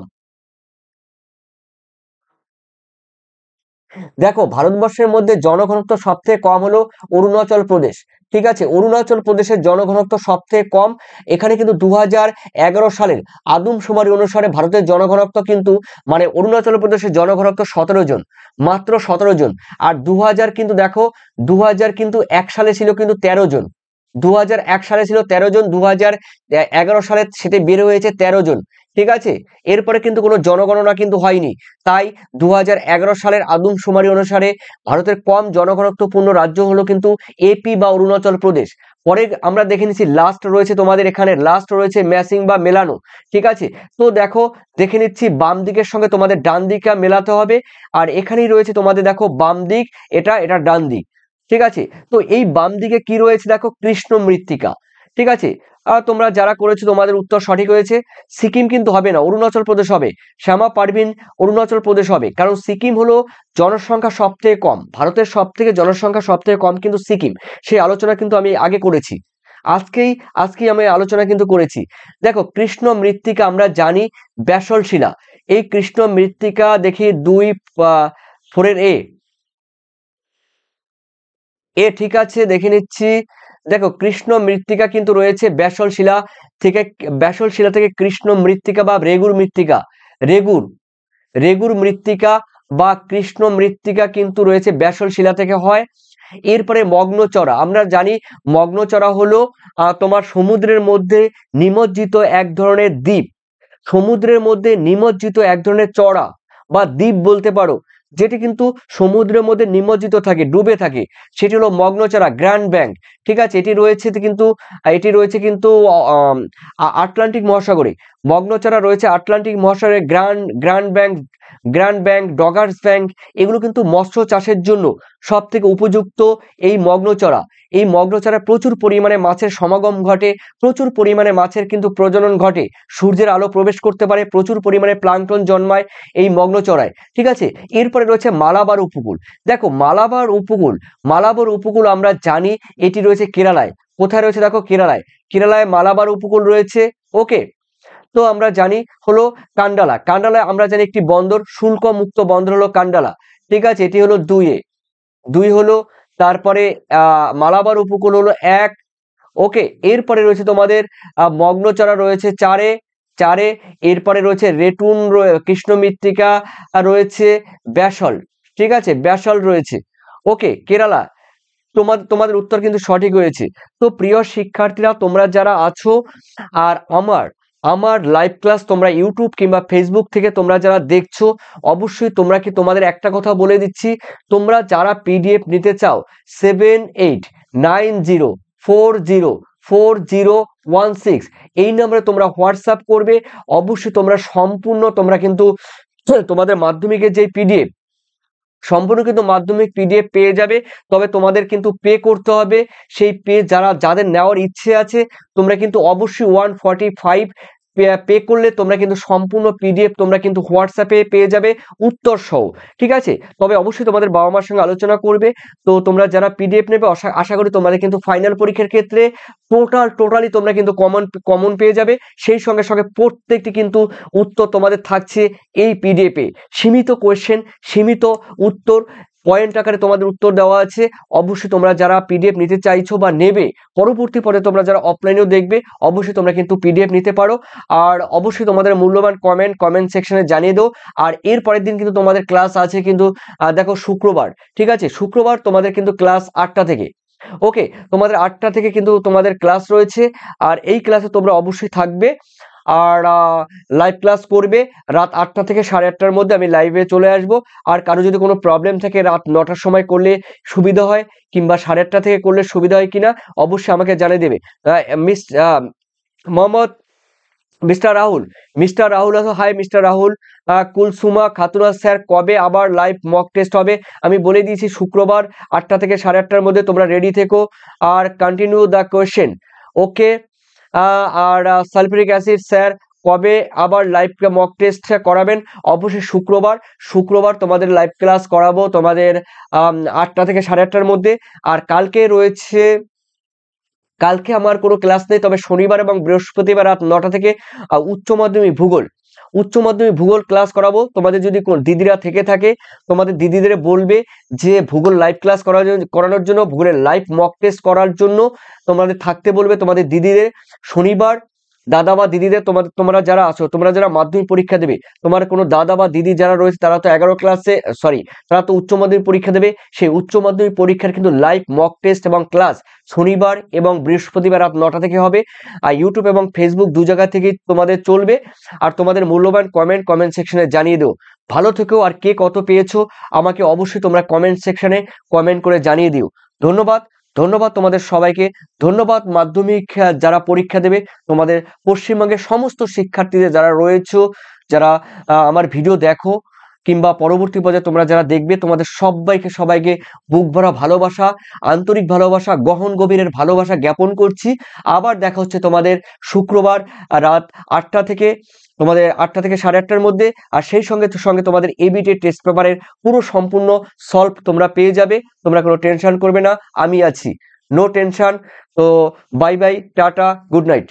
[SPEAKER 1] দেখো, ভারতবর্ষের মধ্যে জনঘনত্ব সব থেকে কম হলো অরুণাচল প্রদেশ, ঠিক আছে, অরুণাচল প্রদেশের জনঘনত্ব সব থেকে কম। এখানে কিন্তু 2011 সালের আদমশুমারি অনুসারে ভারতের জনঘনত্ব কিন্তু, মানে অরুণাচল প্রদেশের জনঘনত্ব 17 জন, মাত্র 17 জন। আর 2000 কিন্তু দেখো, 2000 কিন্তু 1 সালে ছিল কিন্তু 13 জন, 2001 সালে ছিল 13 জন, 2011 সালে সেটা বের হয়েছে 13 জন, ঠিক আছে। এরপরে কিন্তু কোনো জনগণনা কিন্তু হয়নি, তাই 2011 সালের আদমশুমারি অনুসারে ভারতের কম জনঘনত্বপূর্ণ রাজ্য হলো কিন্তু AP বা অরুণাচল প্রদেশ। পরে আমরা দেখে নিচ্ছি, লাস্ট রয়েছে তোমাদের এখানে, লাস্ট রয়েছে ম্যাসিং বা মেলানো, ঠিক আছে। তো দেখো, দেখে নিচ্ছি, বাম দিকের সঙ্গে তোমাদের ডান দিকটা মেলাতে হবে। আর এখানেই রয়েছে তোমাদের, দেখো, বাম দিক, এটা এটা ডান দিক, ঠিক আছে। তো এই বাম দিকে কি রয়েছে, দেখো, কৃষ্ণ মৃত্তিকা, ঠিক আছে। তোমরা যারা করেছো তোমাদের উত্তর সঠিক হয়েছে। সিকিম কিন্তু হবে না, অরুণাচল প্রদেশ হবে। শ্যামা পারভিন, অরুণাচল প্রদেশ হবে, কারণ সিকিম হলো জনসংখ্যা সব থেকে কম, ভারতের সব থেকে জনসংখ্যা সব থেকে কম কিন্তু সিকিম, সেই আলোচনা কিন্তু আমি আগে করেছি, আজকেই আজকেই আমি আলোচনা কিন্তু করেছি। দেখো, কৃষ্ণ মৃত্তিকা আমরা জানি ব্যাসল্ট শিলা, এই কৃষ্ণ মৃত্তিকা দেখি 2 4 এ এ ঠিক আছে, দেখে নিচ্ছি। দেখো কৃষ্ণ মৃত্তিকা কিন্তু রয়েছে ব্যাসল্ট শিলা থেকে, ব্যাসল্ট শিলা থেকে কৃষ্ণ মৃত্তিকা বা রেগুর মৃত্তিকা, রেগুর রেগুর মৃত্তিকা বা কৃষ্ণ মৃত্তিকা কিন্তু রয়েছে ব্যাসল্ট শিলা থেকে হয়। এরপরে মগ্নচড়া, আমরা জানি মগ্নচড়া হলো তোমার সমুদ্রের মধ্যে নিমজ্জিত এক ধরনের দ্বীপ, সমুদ্রের মধ্যে নিমজ্জিত এক ধরনের চড়া বা দ্বীপ বলতে পারো, যেটি কিন্তু সমুদ্রের মধ্যে নিমজ্জিত থাকে, ডুবে থাকে, সেটি হলো মগ্নচড়া, গ্র্যান্ড ব্যাংক। ঠিক আছে, এটি রয়েছে কিন্তু আটলান্টিক মহাসাগরে। মগ্নচড়া রয়েছে আটলান্টিক মহাসাগরে। গ্র্যান্ড ব্যাংক, ডগার্স ব্যাংক, এগুলো কিন্তু মৎস্য চাষের জন্য সব থেকে উপযুক্ত। এই মগ্নচড়া, এই মগ্নচড়ায় প্রচুর পরিমাণে মাছের সমাগম ঘটে, প্রচুর পরিমাণে মাছের কিন্তু প্রজনন ঘটে, সূর্যের আলো প্রবেশ করতে পারে, প্রচুর পরিমাণে প্লাঙ্কটন জন্মায় এই মগ্নচড়ায়। ঠিক আছে, এরপরে রয়েছে মালাবার উপকূল। দেখো মালাবার উপকূল আমরা জানি এটি রয়েছে কেরালায়। কোথায় রয়েছে দেখো, কেরালায় মালাবার উপকূল রয়েছে। ওকে, তো আমরা জানি হলো কান্ডালায় আমরা জানি একটি বন্দর, শুল্ক মুক্ত বন্দর হলো কান্ডালা। ঠিক আছে, এটি হলো দুই হলো। তারপরে মালাবার উপকূল হলো 1। ওকে, এরপরে রয়েছে তোমাদের মগ্নচড়া রয়েছে 4-এ। এরপরে রয়েছে রেটুন, কৃষ্ণ মৃত্তিকা রয়েছে, ব্যাসল্ট। ঠিক আছে, ব্যাসল্ট রয়েছে। ওকে, কেরালা, তোমাদের উত্তর কিন্তু সঠিক হয়েছে। তো প্রিয় শিক্ষার্থীরা, তোমরা যারা আছো আর আমার লাইভ ক্লাস তোমরা ইউটিউব কিংবা ফেসবুক থেকে তোমরা যারা দেখছো, অবশ্যই তোমাদের একটা কথা বলে দিচ্ছি, তোমরা যারা পিডিএফ নিতে চাও 7890404016 এই নম্বরে তোমরা হোয়াটসঅ্যাপ করবে। অবশ্যই তোমরা কিন্তু তোমাদের মাধ্যমিকের যে পিডিএফ, সম্পূর্ণ কিন্তু মাধ্যমিক পিডিএফ পেয়ে যাবে। তবে তোমাদের কিন্তু পে করতে হবে। সেই যাদের নেওয়ার ইচ্ছে আছে, তোমরা কিন্তু অবশ্যই 145 পে করলে তোমরা কিন্তু সম্পূর্ণ পিডিএফ তোমরা কিন্তু হোয়াটসঅ্যাপে পেয়ে যাবে উত্তর সহ। ঠিক আছে, তবে অবশ্যই তোমাদের বাবা মার সঙ্গে আলোচনা করবে। তো তোমরা যারা পিডিএফ নেবে, আশা করি তোমাদের কিন্তু ফাইনাল পরীক্ষার ক্ষেত্রে টোটালি তোমরা কিন্তু কমন পেয়ে যাবে। সেই সঙ্গে সঙ্গে প্রত্যেকটি কিন্তু উত্তর তোমাদের থাকছে এই পিডিএফে, সীমিত কোয়েশ্চেন, সীমিত উত্তর, পয়েন্ট আকারে তোমাদের উত্তর দেওয়া আছে। অবশ্যই তোমরা যারা পিডিএফ নিতে চাইছো বা নেবে, পরবর্তী পর্যায়ে তোমরা যারা অফলাইনেও দেখবে, অবশ্যই তোমরা কিন্তু পিডিএফ নিতে পারো। আর অবশ্যই তোমাদের মূল্যবান কমেন্ট সেকশনে জানিয়ে দাও। আর এর পরের দিন কিন্তু তোমাদের ক্লাস আছে কিন্তু দেখো শুক্রবার। ঠিক আছে, শুক্রবার তোমাদের কিন্তু ক্লাস 8টা থেকে। ওকে, তোমাদের 8টা থেকে কিন্তু তোমাদের ক্লাস রয়েছে। আর এই ক্লাসে তোমরা অবশ্যই থাকবে আর লাইভ ক্লাস করবে। রাত 8টা থেকে 8:30টার মধ্যে আমি লাইভে চলে আসব। আর কারো যদি কোনো প্রবলেম থাকে, রাত 9টার সময় করলে সুবিধা হয় কিংবা 8:30 থেকে করলে সুবিধা হয় কিনা, অবশ্যই আমাকে জানিয়ে দেবে। মোহাম্মদ মিস্টার রাহুল আছো, hi mister Rahul. Kulsuma Khatuna sir, কবে আবার লাইভ মক টেস্ট হবে? আমি বলে দিয়েছি শুক্রবার 8টা থেকে 8:30টার মধ্যে, তোমরা রেডি থেকো আর কন্টিনিউ দ্য কোয়েশ্চেন। ওকে, আর সালফিউরিক অ্যাসিড স্যার, কবে আবার লাইভ মক টেস্ট করাবেন? অবশ্যই শুক্রবার তোমাদের লাইভ ক্লাস করাবো তোমাদের 8টা থেকে 8:30টার মধ্যে। আর কালকে আমার কোনো ক্লাস নেই, তবে শনিবার এবং বৃহস্পতিবার রাত 9টা থেকে উচ্চ মাধ্যমিক ভূগোল ক্লাস করাবো। তোমাদের যদি কোন দিদিরা থেকে থাকে, তোমাদের দিদিদের বলবে যে ভূগোল লাইভ ক্লাস করানোর জন্য, ভূগোলের লাইভ মক টেস্ট করার জন্য তোমাদের থাকতে বলবে তোমাদের দিদিদের। শনিবার দাদা বা দিদিদের, তোমরা যারা আছো, তোমরা যারা মাধ্যমিক পরীক্ষা দেবে, তোমার কোনো দাদা বা দিদি যারা রয়েছে, তারা তো 11 ক্লাসে, তারা তো উচ্চ মাধ্যমিক পরীক্ষা দেবে। সেই উচ্চ মাধ্যমিক পরীক্ষার কিন্তু লাইভ মক টেস্ট এবং ক্লাস শনিবার এবং বৃহস্পতিবার রাত 9টা থেকে হবে। আর ইউটিউব এবং ফেসবুক দু জায়গা থেকে তোমাদের চলবে। আর তোমাদের মূল্যবান কমেন্ট সেকশনে জানিয়ে দিও। ভালো থেকো। আর কে কত পেয়েছো আমাকে অবশ্যই তোমরা কমেন্ট সেকশনে কমেন্ট করে জানিয়ে দিও। ধন্যবাদ তোমাদের সবাইকে। ধন্যবাদ মাধ্যমিক যারা পরীক্ষা দেবে, তোমাদের পশ্চিমবঙ্গের সমস্ত শিক্ষার্থীদের যারা রয়েছে, যারা আমার ভিডিও দেখো কিংবা পরবর্তী পর্যায়ে তোমরা যারা দেখবে, তোমাদের সবাইকে বুক ভরা ভালোবাসা, আন্তরিক ভালোবাসা, গহন গভীরের ভালোবাসা জ্ঞাপন করছি। আবার দেখা হচ্ছে তোমাদের শুক্রবার রাত 8টা থেকে 8:30টার মধ্যে। আর সেই সঙ্গে তোমাদের এবিটি টেস্ট পেপারের পুরো সম্পূর্ণ সলভ তোমরা পেয়ে যাবে। তোমরা কোনো টেনশন করবে না, আমি আছি, নো টেনশন। তো bye bye, tata, good night.